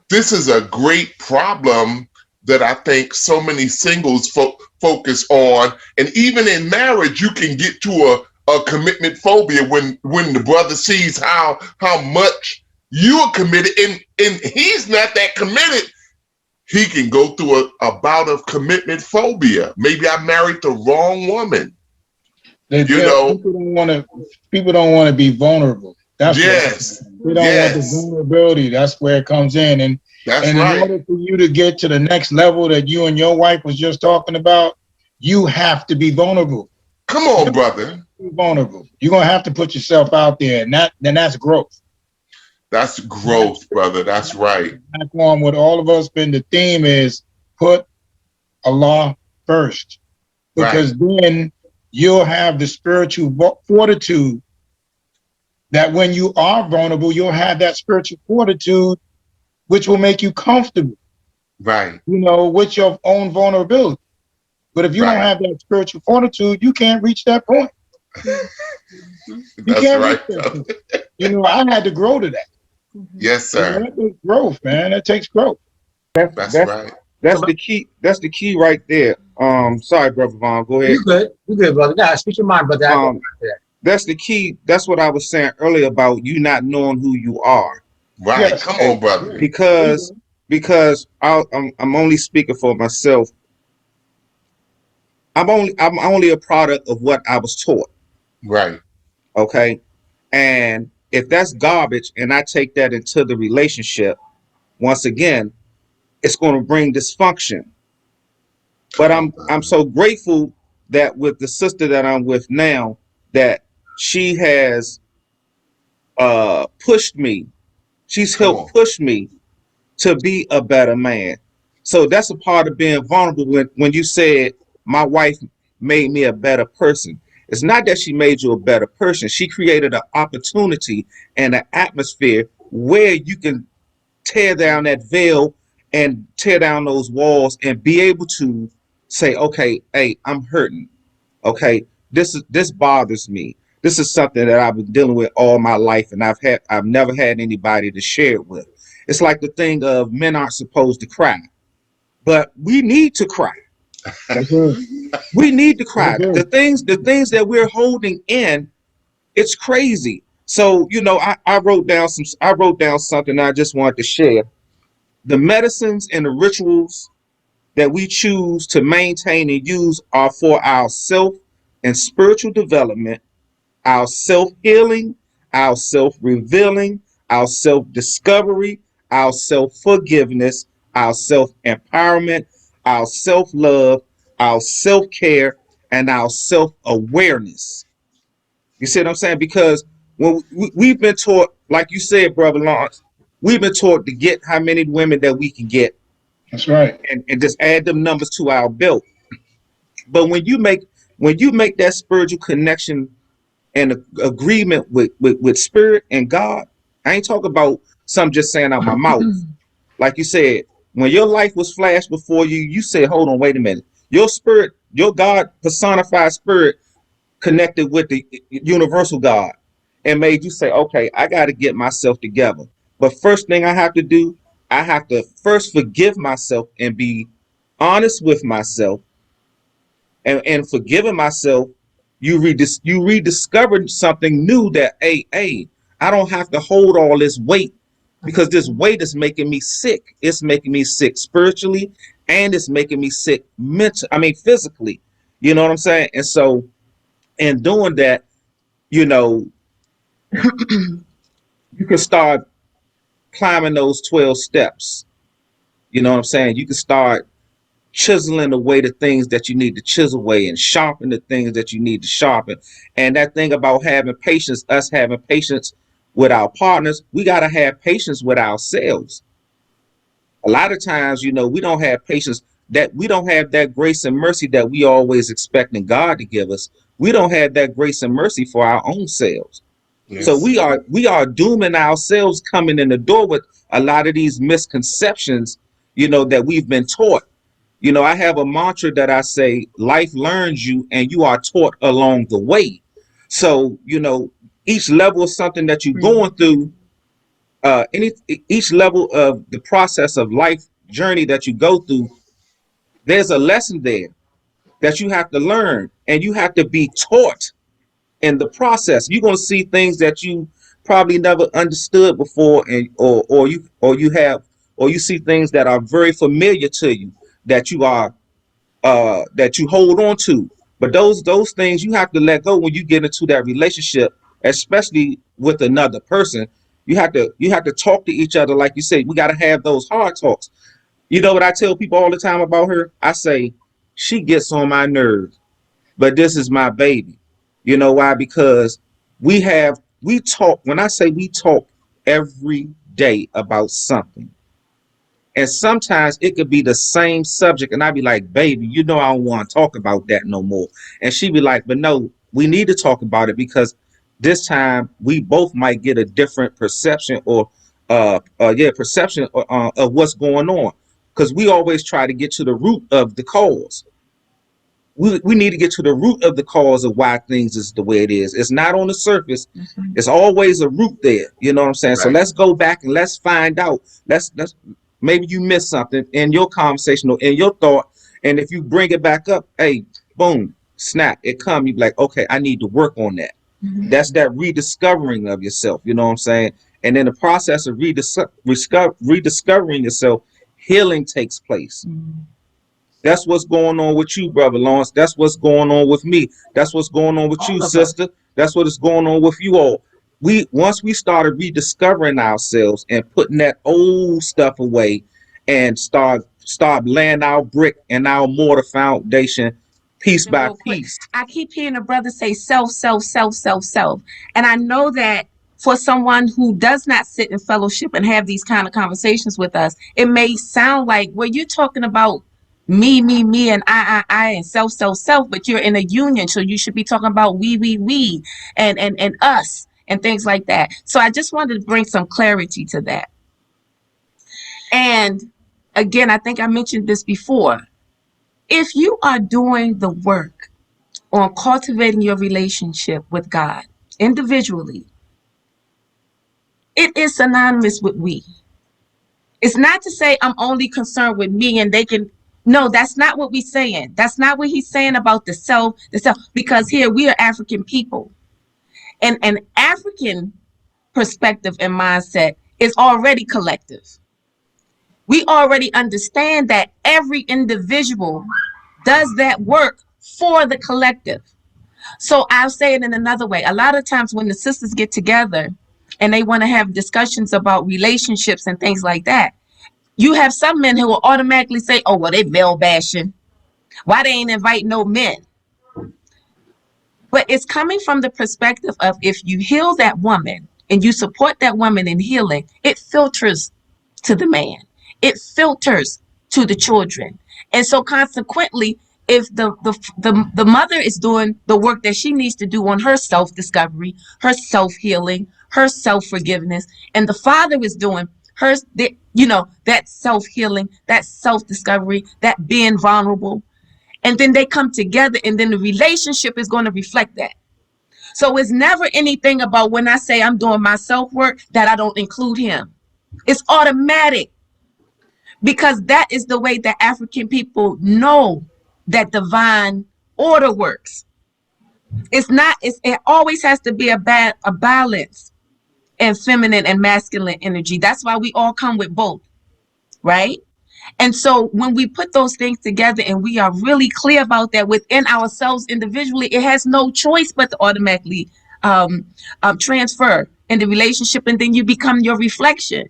This is a great problem that I think so many singles focus on, and even in marriage, you can get to a commitment phobia when the brother sees how much you are committed, and he's not that committed. He can go through a bout of commitment phobia. Maybe I married the wrong woman. People don't want to be vulnerable. That's yes. They don't want the vulnerability. That's where it comes in. And that's in right. order for you to get to the next level that you and your wife was just talking about, you have to be vulnerable. Come on, brother. Be vulnerable. You're gonna have to put yourself out there, and that's growth. That's growth, brother. That's right. Back on what all of us been, the theme is put Allah first, because then you'll have the spiritual fortitude that when you are vulnerable, you'll have that spiritual fortitude, which will make you comfortable, Right. with your own vulnerability. But if you don't have that spiritual fortitude, you can't reach that point. You That's can't right. reach that point. I had to grow to that. Yes, sir. That takes growth, man. That takes growth. That's right. That's the key. That's the key right there. Sorry, brother Vaughn. Go ahead. You good? You good, brother? Nah, speak your mind, brother. That's the key. That's what I was saying earlier about you not knowing who you are. Right. Yes. Come on, brother. Because I'm only speaking for myself. I'm only a product of what I was taught. Right. Okay. And if that's garbage and I take that into the relationship, once again, it's going to bring dysfunction. But I'm so grateful that with the sister that I'm with now, that she has pushed me. She's helped push me to be a better man. So that's a part of being vulnerable. When you said my wife made me a better person, it's not that she made you a better person. She created an opportunity and an atmosphere where you can tear down that veil and tear down those walls and be able to say, okay, hey, I'm hurting. Okay, this bothers me. This is something that I've been dealing with all my life, and I've never had anybody to share it with. It's like the thing of men aren't supposed to cry, but we need to cry. We need to cry. The things that we're holding in, it's crazy. So I wrote down something I just wanted to share. The medicines and the rituals that we choose to maintain and use are for our self and spiritual development, our self-healing, our self-revealing, our self-discovery, our self-forgiveness, our self-empowerment, our self-love, our self-care, and our self-awareness. You see what I'm saying? Because when we've been taught, like you said, Brother Lawrence, we've been taught to get how many women that we can get. That's right. And just add them numbers to our belt. But when you make that spiritual connection and agreement with spirit and God, I ain't talking about something just saying out my mouth. Like you said, when your life was flashed before you, you said, hold on, wait a minute. Your spirit, your God personified spirit connected with the universal God and made you say, okay, I got to get myself together. But first thing I have to do, I have to first forgive myself and be honest with myself. And forgiving myself, you rediscovered something new that, hey, I don't have to hold all this weight, because this weight is making me sick. It's making me sick spiritually, and it's making me sick physically. You know what I'm saying? And so in doing that, you can start climbing those 12 steps. You know what I'm saying? You can start chiseling away the things that you need to chisel away and sharpen the things that you need to sharpen. And that thing about having patience, us having patience with our partners, we got to have patience with ourselves. A lot of times, we don't have patience, that we don't have that grace and mercy that we always expecting God to give us. We don't have that grace and mercy for our own selves. Yes. So we are dooming ourselves coming in the door with a lot of these misconceptions, that we've been taught. I have a mantra that I say, life learns you and you are taught along the way. So, each level of something that you're going through, each level of the process of life journey that you go through, there's a lesson there that you have to learn, and you have to be taught in the process. You're going to see things that you probably never understood before, and or you see things that are very familiar to you that you hold on to. But those things you have to let go when you get into that relationship, especially with another person. You have to talk to each other, like you said. We got to have those hard talks. You know what I tell people all the time about her? I say, She gets on my nerves, but this is my baby. You know why? Because we talk, when I say we talk every day about something. And sometimes it could be the same subject, and I'd be like, baby, you know I don't want to talk about that no more. And she'd be like, but no, we need to talk about it because this time we both might get a different perception or perception of what's going on. Because we always try to get to the root of the cause. We need to get to the root of the cause of why things is the way it is. It's not on the surface. Mhm. It's always a root there. You know what I'm saying? So Right. let's go back and let's find out. Let's maybe you missed something in your conversation or in your thought. And if you bring it back up, hey, boom, snap, it come. You be like, okay, I need to work on that. Mhm. That's that rediscovering of yourself. You know what I'm saying? And in the process of rediscovering yourself, healing takes place. Mhm. That's what's going on with you, brother Lawrence. That's what's going on with me. That's what's going on with All you, of us. sister. That's what is going on with you all. Once we started rediscovering ourselves and putting that old stuff away and start laying our brick and our mortar foundation piece And by real quick, piece. I keep hearing a brother say self, self, self, self, self. And I know that for someone who does not sit in fellowship and have these kind of conversations with us, it may sound like, well, you're talking about me, and I, and self, self, self, but you're in a union. So you should be talking about we, and us and things like that. So I just wanted to bring some clarity to that. And again, I think I mentioned this before. If you are doing the work on cultivating your relationship with God individually, it is synonymous with we. It's not to say I'm only concerned with me and they can. No, that's not what we're saying. That's not what he's saying about the self, because here we are African people. And an African perspective and mindset is already collective. We already understand that every individual does that work for the collective. So I'll say it in another way. A lot of times when the sisters get together and they want to have discussions about relationships and things like that, you have some men who will automatically say, oh, well, they male bashing. Why they ain't invite no men? But it's coming from the perspective of if you heal that woman and you support that woman in healing, it filters to the man. It filters to the children. And so consequently, if the mother is doing the work that she needs to do on her self-discovery, her self-healing, her self-forgiveness, and the father is doing her, that self-healing, that self-discovery, that being vulnerable, and then they come together and then the relationship is going to reflect that. So it's never anything about when I say I'm doing my self work that I don't include him. It's automatic because that is the way that African people know that divine order works. It always has to be a balance in feminine and masculine energy. That's why we all come with both, right? And so when we put those things together and we are really clear about that within ourselves individually, it has no choice but to automatically transfer in the relationship, and then you become your reflection.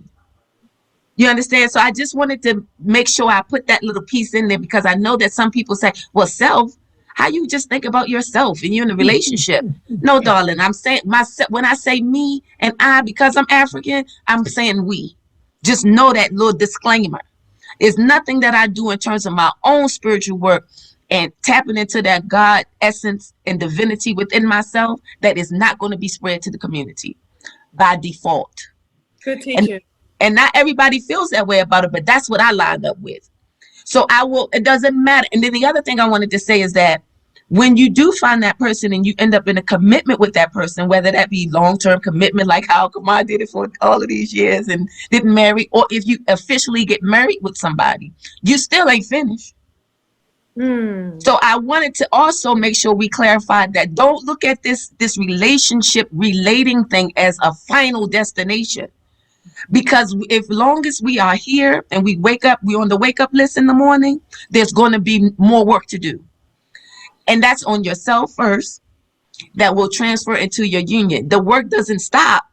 You understand? So I just wanted to make sure I put that little piece in there because I know that some people say, well, self, how you just think about yourself and you're in a relationship? No, darling, I'm saying myself. When I say me and I, because I'm African, I'm saying we. Just know that little disclaimer. It's nothing that I do in terms of my own spiritual work and tapping into that God essence and divinity within myself that is not going to be spread to the community by default. Good And teacher. and not everybody feels that way about it, but that's what I lined up with. So it doesn't matter. And then the other thing I wanted to say is that when you do find that person and you end up in a commitment with that person, whether that be long-term commitment, like how Kamar did it for all of these years and didn't marry, or if you officially get married with somebody, you still ain't finished. So I wanted to also make sure we clarified that don't look at this relationship relating thing as a final destination. Because if long as we are here and we wake up, we're on the wake up list in the morning, there's going to be more work to do. And that's on yourself first. That will transfer into your union. The work doesn't stop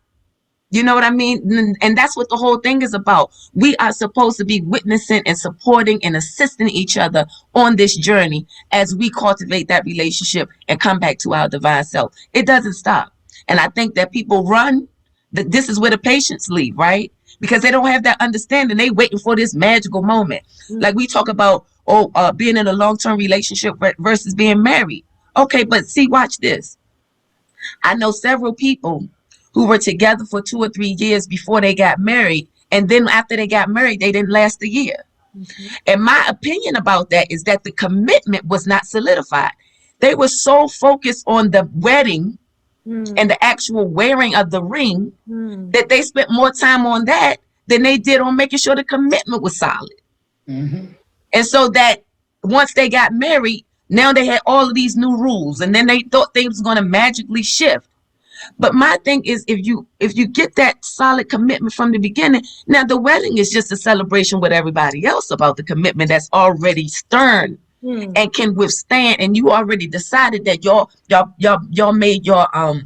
You know what I mean? And that's what the whole thing is about. We are supposed to be witnessing and supporting and assisting each other on this journey as we cultivate that relationship and come back to our divine self. It doesn't stop. And I think that people run, that this is where the patients leave, right? Because they don't have that understanding. They waiting for this magical moment. Like we talk about, being in a long-term relationship versus being married. Okay, but see, watch this. I know several people who were together for 2 or 3 years before they got married. And then after they got married, they didn't last a year. And my opinion about that is that the commitment was not solidified. They were so focused on the wedding and the actual wearing of the ring that they spent more time on that than they did on making sure the commitment was solid. Mm-hmm. And so that once they got married, now they had all of these new rules, and then they thought things was going to magically shift. But my thing is, if you get that solid commitment from the beginning, now the wedding is just a celebration with everybody else about the commitment that's already stern and can withstand. And you already decided that y'all made y'all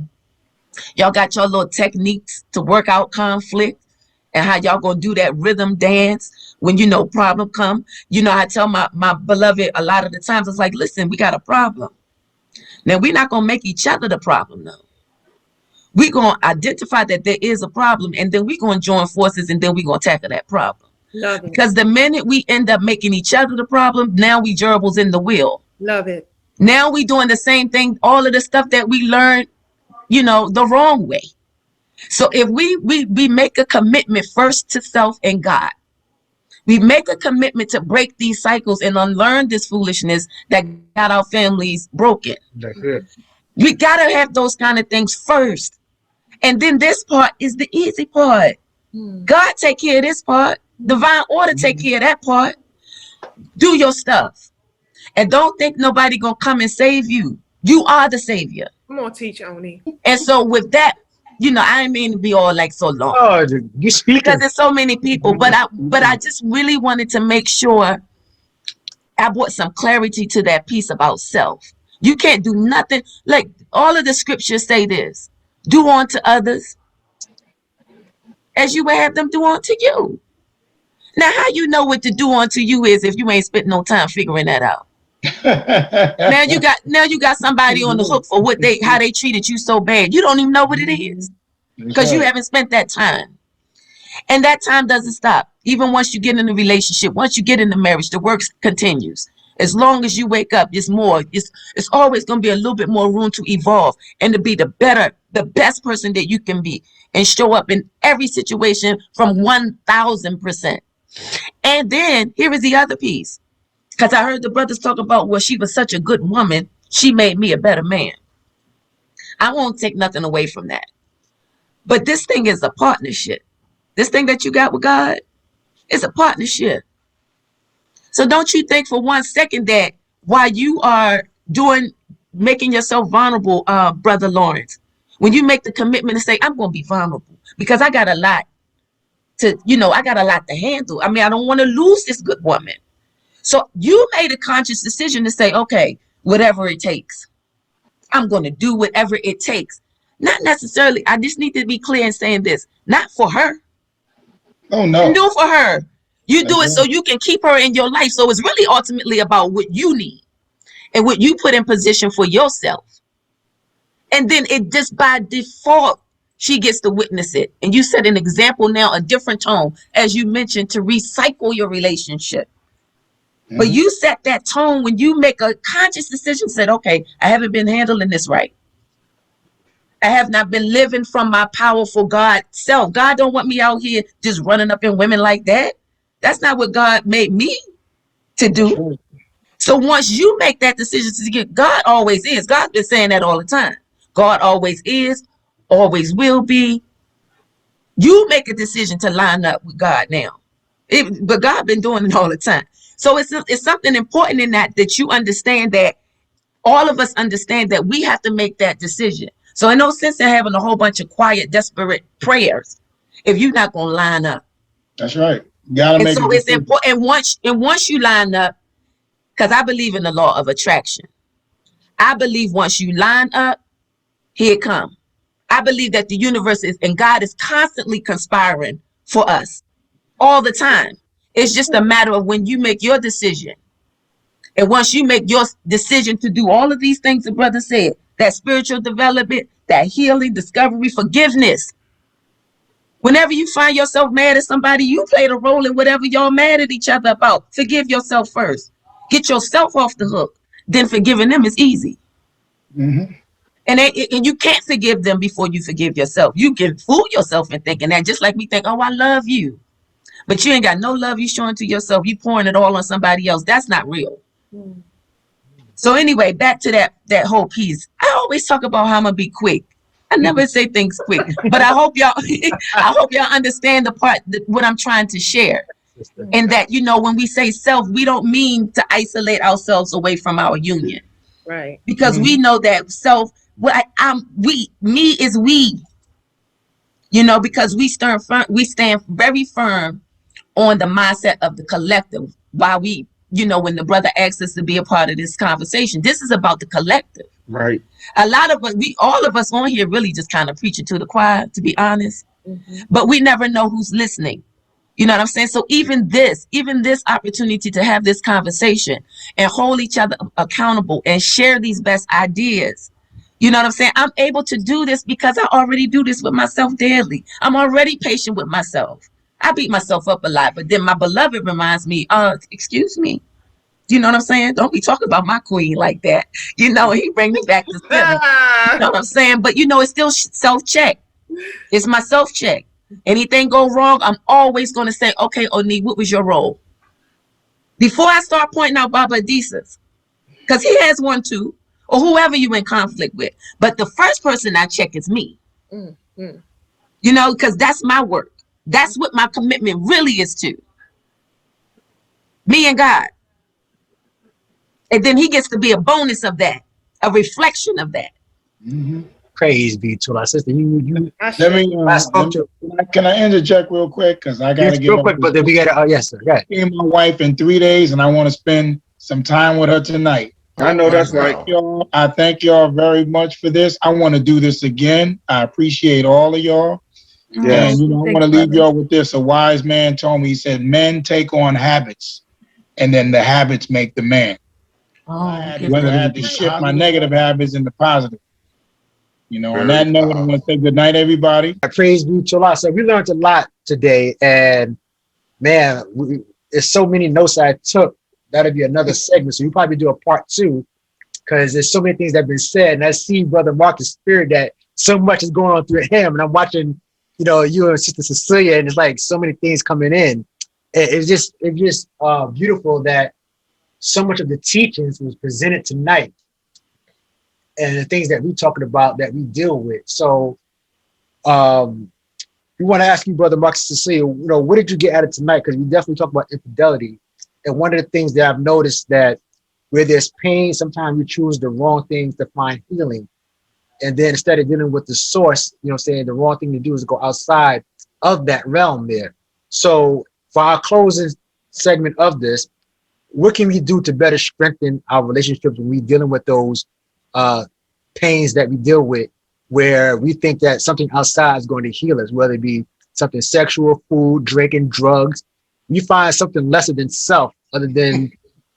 got your little techniques to work out conflict and how y'all gonna do that rhythm dance when you know problem come. You know, I tell my beloved a lot of the times, it's like, listen, we got a problem. Now we're not gonna make each other the problem though. We're going to identify that there is a problem, and then we're going to join forces, and then we're going to tackle that problem. Love it. Because the minute we end up making each other the problem, now we gerbils in the wheel. Love it. Now we doing the same thing, all of the stuff that we learned, the wrong way. So if we make a commitment first to self and God, we make a commitment to break these cycles and unlearn this foolishness that got our families broken. That's it. We got to have those kind of things first. And then this part is the easy part. God take care of this part. Divine order take care of that part. Do your stuff. And don't think nobody gonna come and save you. You are the savior. Come on, teach Oni. And so with that, I didn't mean to be all like so long. Oh, you speaking. Because there's so many people. But I just really wanted to make sure I brought some clarity to that piece about self. You can't do nothing. Like all of the scriptures say this. Do unto others as you would have them do unto you. Now, how you know what to do unto you is if you ain't spent no time figuring that out. Now you got somebody on the hook for how they treated you so bad. You don't even know what it is because you haven't spent that time. And that time doesn't stop. Even once you get in a relationship, once you get in the marriage, the work continues. As long as you wake up, it's more. It's always going to be a little bit more room to evolve and to be the best person that you can be and show up in every situation from 1,000%. And then here is the other piece. Because I heard the brothers talk about, well, she was such a good woman. She made me a better man. I won't take nothing away from that. But this thing is a partnership. This thing that you got with God is a partnership. So don't you think for 1 second that while you are making yourself vulnerable, Brother Lawrence, when you make the commitment to say, I'm going to be vulnerable because I got a lot to handle. I mean, I don't want to lose this good woman. So you made a conscious decision to say, okay, whatever it takes, I'm going to do whatever it takes. Not necessarily. I just need to be clear in saying this, not for her. Oh, no. You do it for her. You do it so you can keep her in your life. So it's really ultimately about what you need and what you put in position for yourself. And then it just by default, she gets to witness it. And you set an example now, a different tone, as you mentioned, to recycle your relationship. Mm-hmm. But you set that tone when you make a conscious decision, said, okay, I haven't been handling this right. I have not been living from my powerful God self. God don't want me out here just running up in women like that. That's not what God made me to do. So once you make that decision to get, God always is. God's been saying that all the time. God always is, always will be. You make a decision to line up with God now. But God been doing it all the time. So it's something important in that you understand that all of us understand that we have to make that decision. So in no sense in having a whole bunch of quiet, desperate prayers if you're not going to line up. That's right. Gotta make so it's important. And once you line up, because I believe in the law of attraction. I believe once you line up, here it come. I believe that the universe is, and God is constantly conspiring for us all the time. It's just a matter of when you make your decision. And once you make your decision to do all of these things the brother said, that spiritual development, that healing, discovery, forgiveness. Whenever you find yourself mad at somebody, you played a role in whatever y'all mad at each other about. Forgive yourself first. Get yourself off the hook. Then forgiving them is easy. Mm-hmm. And you can't forgive them before you forgive yourself. You can fool yourself in thinking that, just like we think, oh, I love you. But you ain't got no love you showing to yourself. You pouring it all on somebody else. That's not real. So anyway, back to that whole piece. I always talk about how I'm gonna be quick. I never say things quick, but I hope y'all I hope y'all understand the part what I'm trying to share. And that, you know, when we say self, we don't mean to isolate ourselves away from our union. Right. Because we know that self, me is we. You know, because we stand very firm on the mindset of the collective. While we, you know, when the brother asked us to be a part of this conversation, this is about the collective. Right. A lot of us, all of us on here really just kind of preaching to the choir, to be honest. Mm-hmm. But we never know who's listening. You know what I'm saying? So even this opportunity to have this conversation and hold each other accountable and share these best ideas. You know what I'm saying? I'm able to do this because I already do this with myself daily. I'm already patient with myself. I beat myself up a lot, but then my beloved reminds me, excuse me. You know what I'm saying? Don't be talking about my queen like that. You know, he bring me back to center. You know what I'm saying? But, you know, it's still self-check. It's my self-check. Anything go wrong, I'm always going to say, okay, Oni, what was your role? Before I start pointing out Baba Adisas, because he has one too, or whoever you in conflict with. But the first person I check is me. Mm-hmm. You know, because that's my work. That's what my commitment really is to. Me and God. And then he gets to be a bonus of that, a reflection of that. Mm-hmm. Praise be to our sister. You Let me, to can I interject real quick? Because I got to yes, get real quick, but then we gotta yes, sir. Go ahead. seeing my wife in 3 days, and I want to spend some time with her tonight. I know that's right. Wow. I thank y'all very much for this. I want to do this again. I appreciate all of y'all. Yes. And, you know, I want to leave y'all with this. A wise man told me, he said, men take on habits, and then the habits make the man. I had to shift my negative habits into positive. You know, on that note, I want to say good night, everybody. Praise be to Allah. So we learned a lot today, and man, there's so many notes I took. That'll be another segment. So you probably do a part 2 because there's so many things that have been said. And I see Brother Marcus' spirit that so much is going on through him. And I'm watching, you know, you and Sister Cecilia, and it's like so many things coming in. It's just beautiful that so much of the teachings was presented tonight and the things that we're talking about that we deal with. So we want to ask you, Brother Marcus, Cecilia, you know, what did you get out of tonight? Because we definitely talk about infidelity. And one of the things that I've noticed that where there's pain, sometimes we choose the wrong things to find healing. And then instead of dealing with the source, you know, saying the wrong thing to do is go outside of that realm there. So for our closing segment of this, what can we do to better strengthen our relationships when we're dealing with those pains that we deal with, where we think that something outside is going to heal us, whether it be something sexual, food, drinking, drugs. You find something lesser than self, other than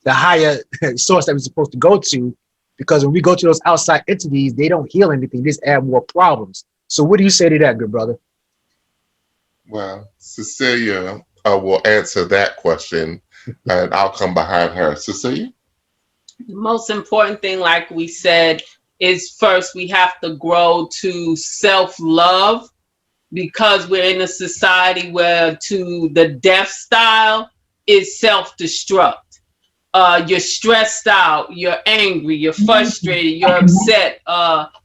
the higher source that we're supposed to go to, because when we go to those outside entities, they don't heal anything, they just add more problems. So what do you say to that, good brother? Well, Cecilia will answer that question, and I'll come behind her. Cecilia? The most important thing, like we said, is first we have to grow to self-love, because we're in a society where to the death style is self-destruct. You're stressed out, you're angry, you're frustrated, you're upset.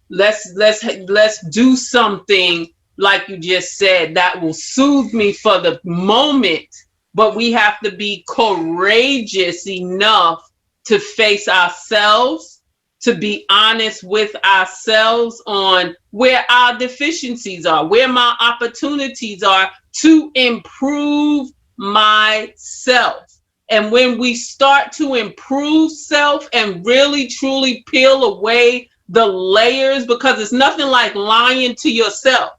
Let's do something, like you just said, that will soothe me for the moment. But we have to be courageous enough to face ourselves, to be honest with ourselves on where our deficiencies are, where my opportunities are to improve myself. And when we start to improve self and really truly peel away the layers, because it's nothing like lying to yourself.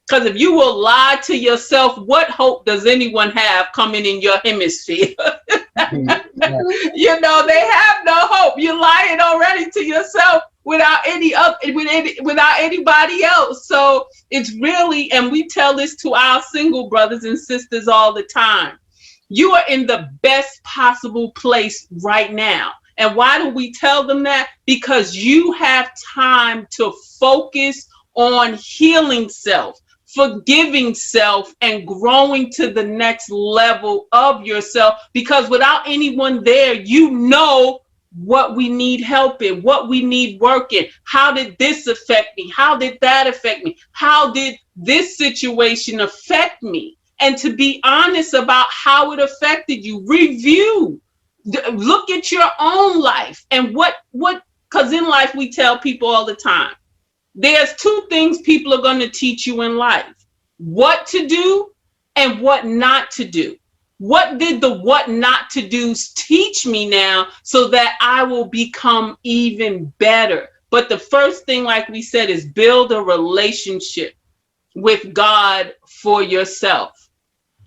Because if you will lie to yourself, what hope does anyone have coming in your hemisphere? You know, they have no hope. You're lying already to yourself without without anybody else. So it's really, and we tell this to our single brothers and sisters all the time. You are in the best possible place right now. And why do we tell them that? Because you have time to focus on healing self, forgiving self, and growing to the next level of yourself. Because without anyone there, you know what we need help in, what we need work in. How did this affect me? How did that affect me? How did this situation affect me? And to be honest about how it affected you. Review. Look at your own life and what, because in life we tell people all the time, there's two things people are going to teach you in life: what to do and what not to do. What did the what not to do's teach me now so that I will become even better? But the first thing, like we said, is build a relationship with God for yourself.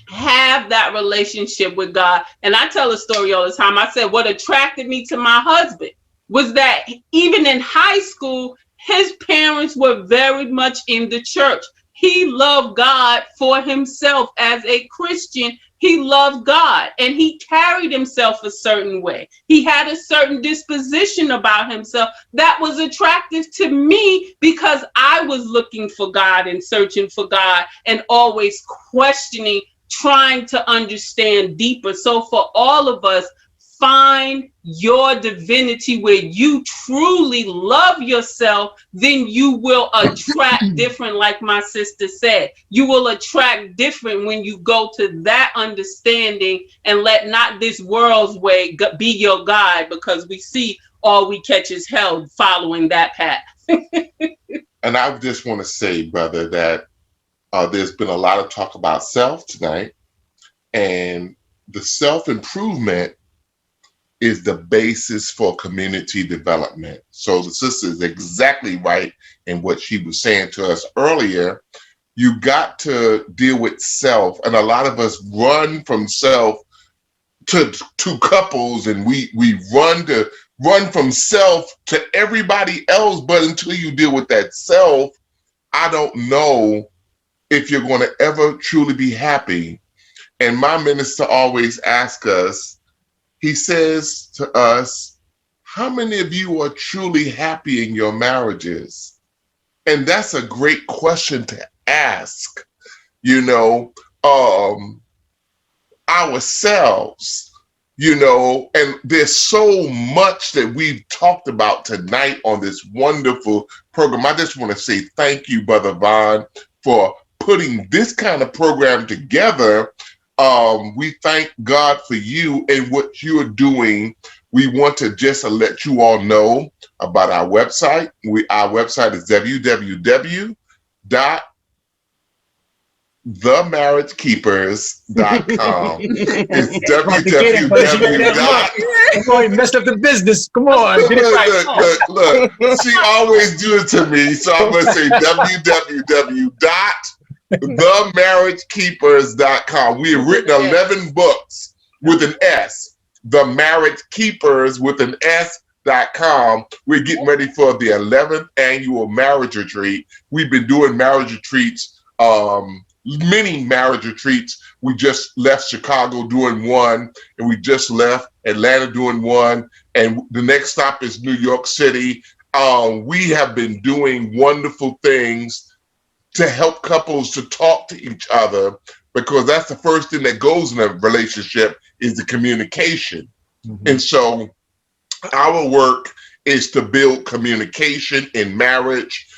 Have that relationship with God. And I tell a story all the time. I said what attracted me to my husband was that even in high school, his parents were very much in the church. He loved God for himself as a Christian. He loved God and he carried himself a certain way. He had a certain disposition about himself that was attractive to me because I was looking for God and searching for God and always questioning, trying to understand deeper. So for all of us, find your divinity where you truly love yourself, then you will attract different. Like my sister said, you will attract different when you go to that understanding and let not this world's way be your guide, because we see all we catch is hell following that path. And I just want to say, brother, that there's been a lot of talk about self tonight, and the self-improvement is the basis for community development. So the sister is exactly right in what she was saying to us earlier. You got to deal with self, and a lot of us run from self to couples, and we run from self to everybody else. But until you deal with that self, I don't know if you're going to ever truly be happy. And my minister always asks us, he says to us, how many of you are truly happy in your marriages? And that's a great question to ask, ourselves, and there's so much that we've talked about tonight on this wonderful program. I just want to say thank you, Brother Vaughn, for putting this kind of program together. We thank God for you and what you're doing. We want to just let you all know about our website. Our website is www.themarriagekeepers.com. It's www. Boy, messed up the business. Come on, get it right. Look. She always do it to me, so I'm going to say www.themarriagekeepers.com. We have written 11 books with an S. The Marriage Keepers with an S.com. We're getting ready for the 11th annual marriage retreat. We've been doing marriage retreats, many marriage retreats. We just left Chicago doing one, and we just left Atlanta doing one, and the next stop is New York City. We have been doing wonderful things to help couples to talk to each other, because that's the first thing that goes in a relationship is the communication. Mm-hmm. And so our work is to build communication in marriage.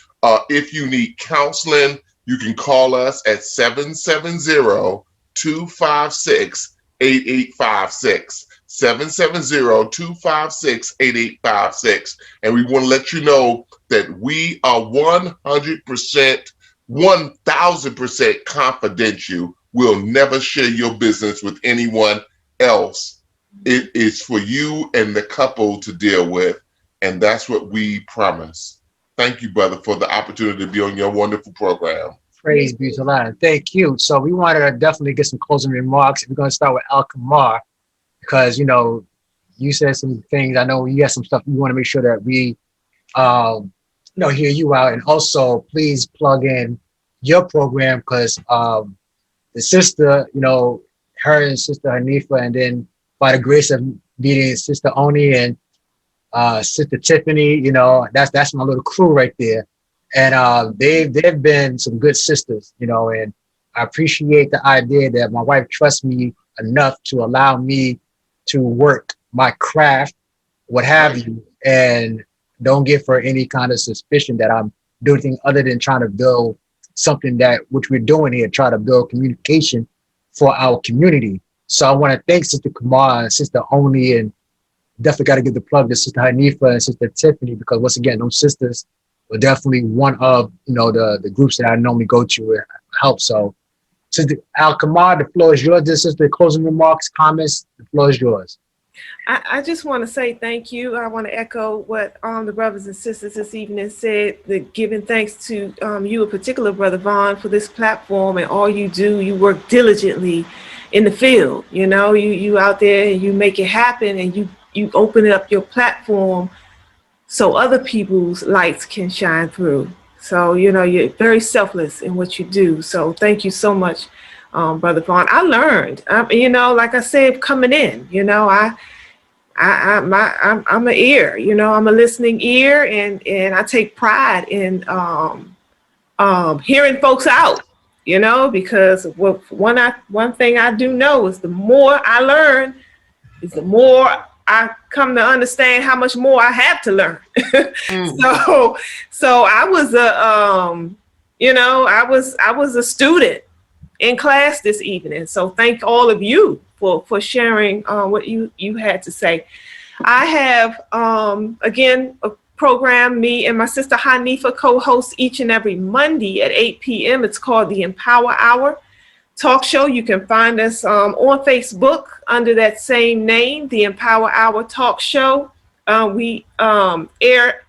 If you need counseling, you can call us at 770-256-8856. 770-256-8856. And we want to let you know that we are 100%, 1000% confidential. We'll never share your business with anyone else. It is for you and the couple to deal with, and that's what we promise. Thank you, brother, for the opportunity to be on your wonderful program. Praise be to Allah. Thank you. So we wanted to definitely get some closing remarks. We're going to start with Al Kamar because, you said some things. I know you got some stuff. We want to make sure that we, hear you out. And also, please plug in your program because the sister, her and Sister Hanifa, and then by the grace of meeting Sister Oni and Sister Tiffany, that's my little crew right there. And they've been some good sisters, and I appreciate the idea that my wife trusts me enough to allow me to work my craft, what have you, and don't give her any kind of suspicion that I'm doing anything other than trying to build something which we're doing here, try to build communication for our community. So I want to thank Sister Kamar and Sister Oni, and definitely got to give the plug to Sister Hanifa and Sister Tiffany, because once again, those sisters were definitely one of the groups that I normally go to and help. So Sister Al Kamar, the floor is yours. This is the closing remarks, comments. The floor is yours. I just want to say thank you. I want to echo what the brothers and sisters this evening said, giving thanks to you in particular, Brother Vaughn, for this platform and all you do. You work diligently in the field. You out there and you make it happen, and you open up your platform so other people's lights can shine through. So, you're very selfless in what you do. So thank you so much, Brother Vaughn. I learned, like I said, coming in, I'm an ear, I'm a listening ear, and I take pride in hearing folks out, because one thing I do know is the more I learn is the more I come to understand how much more I have to learn. So I was I was a student in class this evening. So thank all of you for sharing what you had to say. I have again a program me and my sister Hanifa co-host each and every Monday at 8 p.m. It's called the Empower Hour Talk Show. You can find us on Facebook under that same name, the Empower Hour Talk Show. We air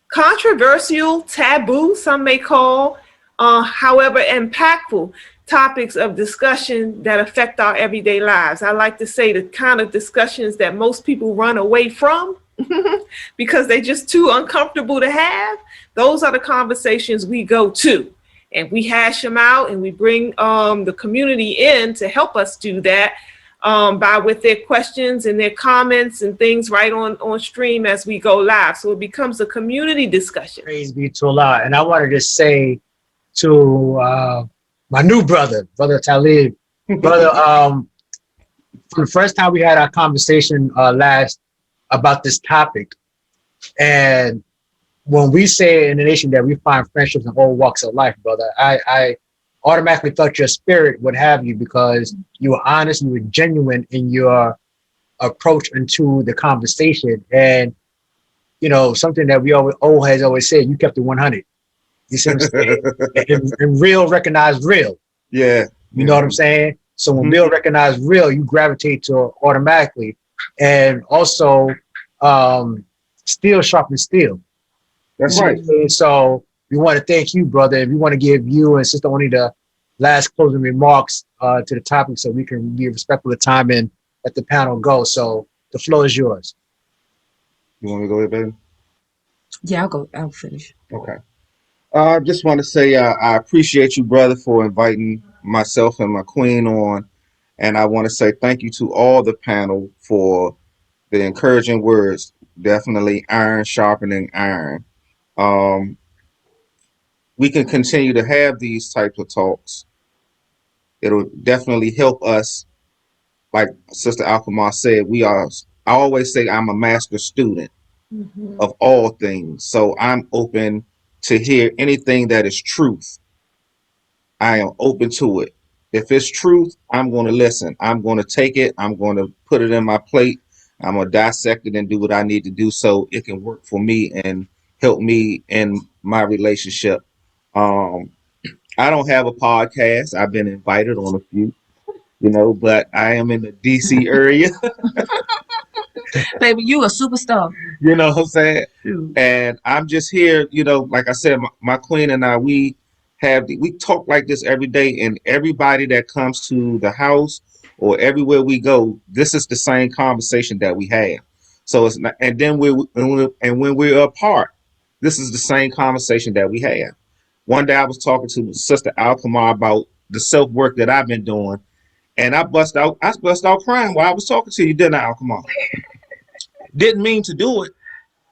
controversial, taboo, some may call, however impactful topics of discussion that affect our everyday lives. I like to say the kind of discussions that most people run away from because they're just too uncomfortable to have. Those are the conversations we go to, and we hash them out, and we bring the community in to help us do that with their questions and their comments and things right on stream as we go live. So it becomes a community discussion. Praise be to Allah. And I wanted to say to my new brother Talib, brother, from the first time we had our conversation last about this topic, and when we say in the nation that we find friendships in all walks of life, brother, I automatically felt your spirit would have you, because you were honest, you were genuine in your approach into the conversation. And, something that we always said, you kept it 100. You see what I'm saying? and real recognize real. Yeah. You know what I'm saying? So when real recognize real, you gravitate to it automatically. And also, steel sharpens steel. That's right. So we want to thank you, brother. And we want to give you and Sister Oni the last closing remarks to the topic, so we can be respectful of time and let the panel go. So the floor is yours. You want me to go ahead, baby? Yeah, I'll finish. Okay. I just want to say I appreciate you, brother, for inviting myself and my queen on. And I want to say thank you to all the panel for the encouraging words. Definitely iron sharpening iron. We can continue to have these types of talks. It'll definitely help us. Like Sister Alkamar said, I always say I'm a master student of all things. So I'm open to hear anything that is truth. I am open to it. If it's truth, I'm going to listen. I'm going to take it. I'm going to put it in my plate. I'm going to dissect it and do what I need to do so it can work for me and help me in my relationship. I don't have a podcast. I've been invited on a few, but I am in the DC area. Baby, you a superstar. You know what I'm saying? Shoot. And I'm just here, you know, like I said, my queen and I, we talk like this every day, and everybody that comes to the house or everywhere we go, this is the same conversation that we have. So it's not, and then when we're apart, this is the same conversation that we have. One day I was talking to Sister Alkamar about the self work that I've been doing, and I bust out crying while I was talking to you, didn't I, Alkamar? Didn't mean to do it,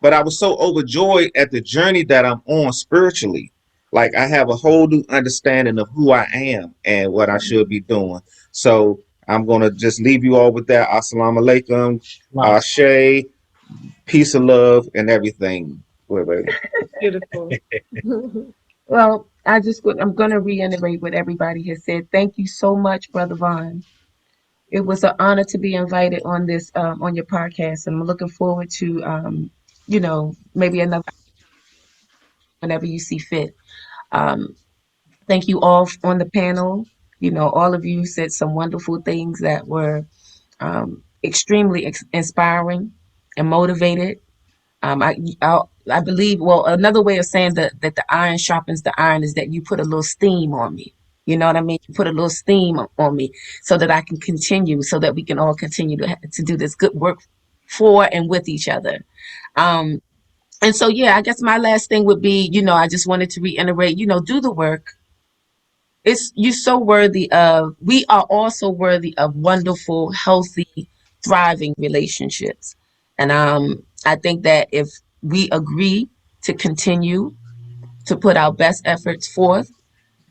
but I was so overjoyed at the journey that I'm on spiritually. Like I have a whole new understanding of who I am and what I should be doing. So I'm gonna just leave you all with that. Assalamu alaikum, Wow. Ashe, peace and love and everything. Wait. Beautiful. Well, I'm going to reiterate what everybody has said. Thank you so much, Brother Vaughn. It was an honor to be invited on this on your podcast, and I'm looking forward to maybe another whenever you see fit. Um, Thank you all on the panel. All of you said some wonderful things that were extremely inspiring and motivated. I believe, well, another way of saying that the iron sharpens the iron is that you put a little steam on me. You know what I mean? You put a little steam on me so that I can continue, so that we can all continue to do this good work for and with each other. And so, yeah, I guess my last thing would be, I just wanted to reiterate, do the work. We are also worthy of wonderful, healthy, thriving relationships. And I think that if we agree to continue to put our best efforts forth,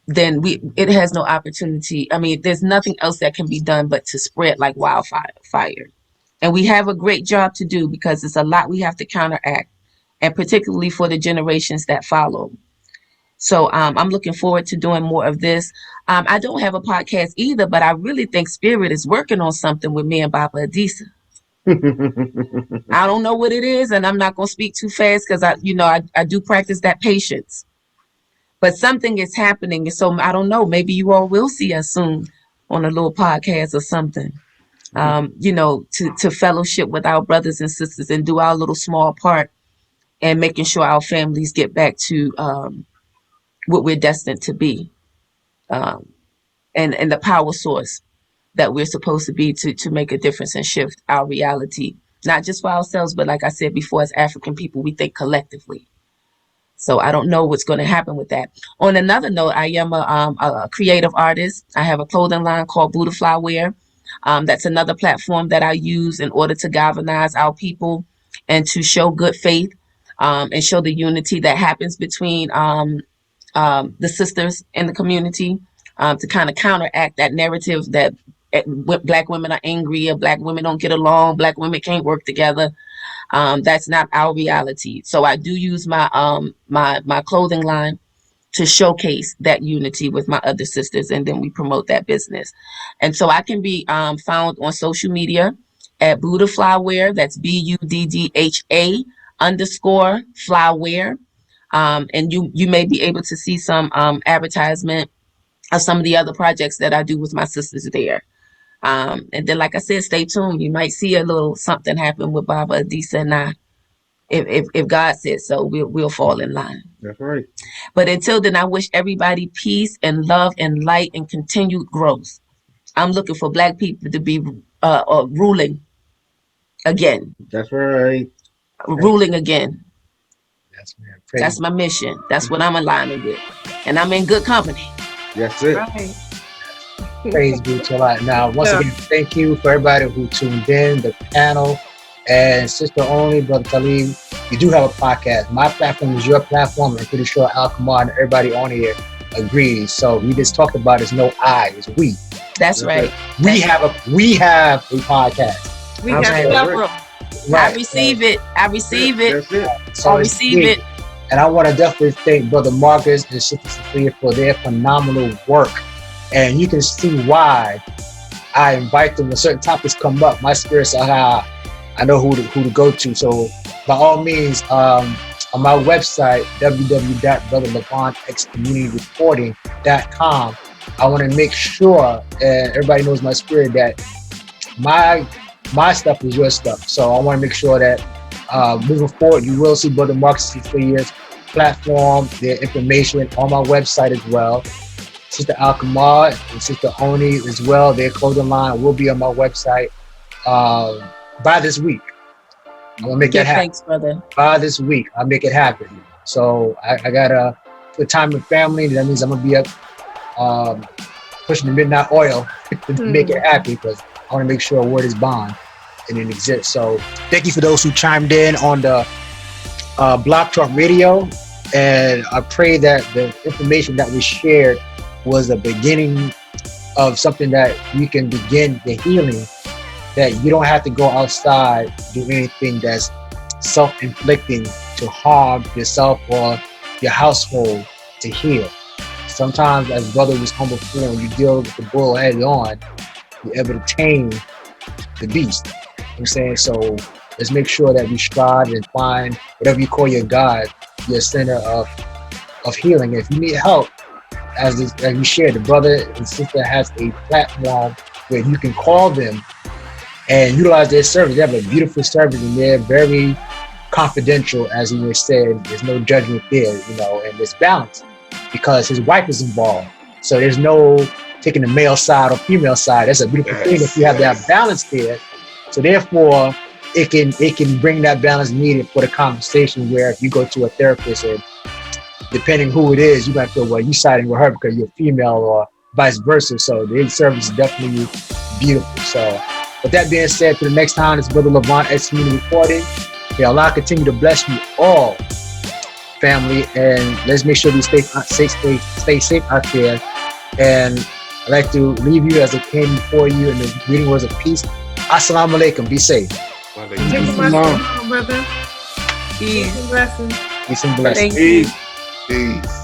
then it has no opportunity. I mean, there's nothing else that can be done but to spread like wildfire. And we have a great job to do because it's a lot we have to counteract, and particularly for the generations that follow. So I'm looking forward to doing more of this. I don't have a podcast either, but I really think Spirit is working on something with me and Baba Adisa. I don't know what it is, and I'm not going to speak too fast because I do practice that patience. But something is happening, and so I don't know. Maybe you all will see us soon on a little podcast or something. To fellowship with our brothers and sisters and do our little small part, and making sure our families get back to what we're destined to be, and the power source that we're supposed to be to make a difference and shift our reality, not just for ourselves, but like I said before, as African people, we think collectively. So I don't know what's going to happen with that. On another note, I am a creative artist. I have a clothing line called Butterfly Wear. That's another platform that I use in order to galvanize our people and to show good faith, and show the unity that happens between the sisters in the community, to kind of counteract that narrative that Black women are angry or Black women don't get along, Black women can't work together. That's not our reality. So I do use my clothing line to showcase that unity with my other sisters, and then we promote that business. And so I can be found on social media at Buddha Wear. That's BUDDHA _ Flywear. And you may be able to see some advertisement of some of the other projects that I do with my sisters there. And then, like I said, stay tuned. You might see a little something happen with Baba Adisa and I. If God says so, we'll fall in line. That's right. But until then, I wish everybody peace and love and light and continued growth. I'm looking for Black people to be ruling again. That's right. Ruling again. Yes, man. That's my mission. That's what I'm aligning with. And I'm in good company. That's it. Right. Praise be to Allah. Now, once again, thank you for everybody who tuned in, the panel, and Sister Only, Brother Khalid. You do have a podcast. My platform is your platform. I'm pretty sure Al-Kamar and everybody on here agrees. So we just talked about it's no I, it's we. That's right. We have a podcast. We I'm got saying, several. I receive it. I receive it. That's it. So I it's receive we. it. And I want to definitely thank Brother Marcus and Sister Sophia for their phenomenal work. And you can see why I invite them when certain topics come up. My spirits are I know who to go to. So by all means, on my website, www.brotherlevonxcommunityreporting.com, I want to make sure, and everybody knows my spirit, that my my stuff is your stuff. So I want to make sure that moving forward, you will see Brother Marcus Filia's platform, their information on my website as well. Sister Alkamar and Sister Oni as well. Their clothing line will be on my website by this week. I'm gonna make that Give happen. thanks, brother. By this week, I'll make it happen. So I gotta put time with family. That means I'm gonna be up pushing the midnight oil to make it happen, because I want to make sure word is bond and it exists. So thank you for those who chimed in on the Block Talk Radio, and I pray that the information that was shared was a beginning of something that we can begin the healing, that you don't have to go outside, do anything that's self-inflicting to harm yourself or your household to heal. Sometimes, as brother was on before, when you deal with the bull head on, you're able to tame the beast. You know what I'm saying? So let's make sure that we strive and find whatever you call your God, your center of healing. If you need help, as we shared, the brother and sister has a platform where you can call them and utilize their service. They have a beautiful service, and they're very confidential, as he was said. There's no judgment there, and there's balance, because his wife is involved. So there's no taking the male side or female side. That's a beautiful thing if you have that balance there. So therefore, it can bring that balance needed for the conversation, where if you go to a therapist, and depending who it is, you might feel, well, you siding with her because you're female, or vice versa. So the service is definitely beautiful. So with that being said, for the next time, it's Brother LeVon X Community reporting. May Allah continue to bless you all, family, and let's make sure we stay safe out there. And I'd like to leave you as it came before you in the reading words of peace. Assalamu alaikum. Be safe. Brother. Peace. Blessings. Peace and blessings. Thank you. Peace.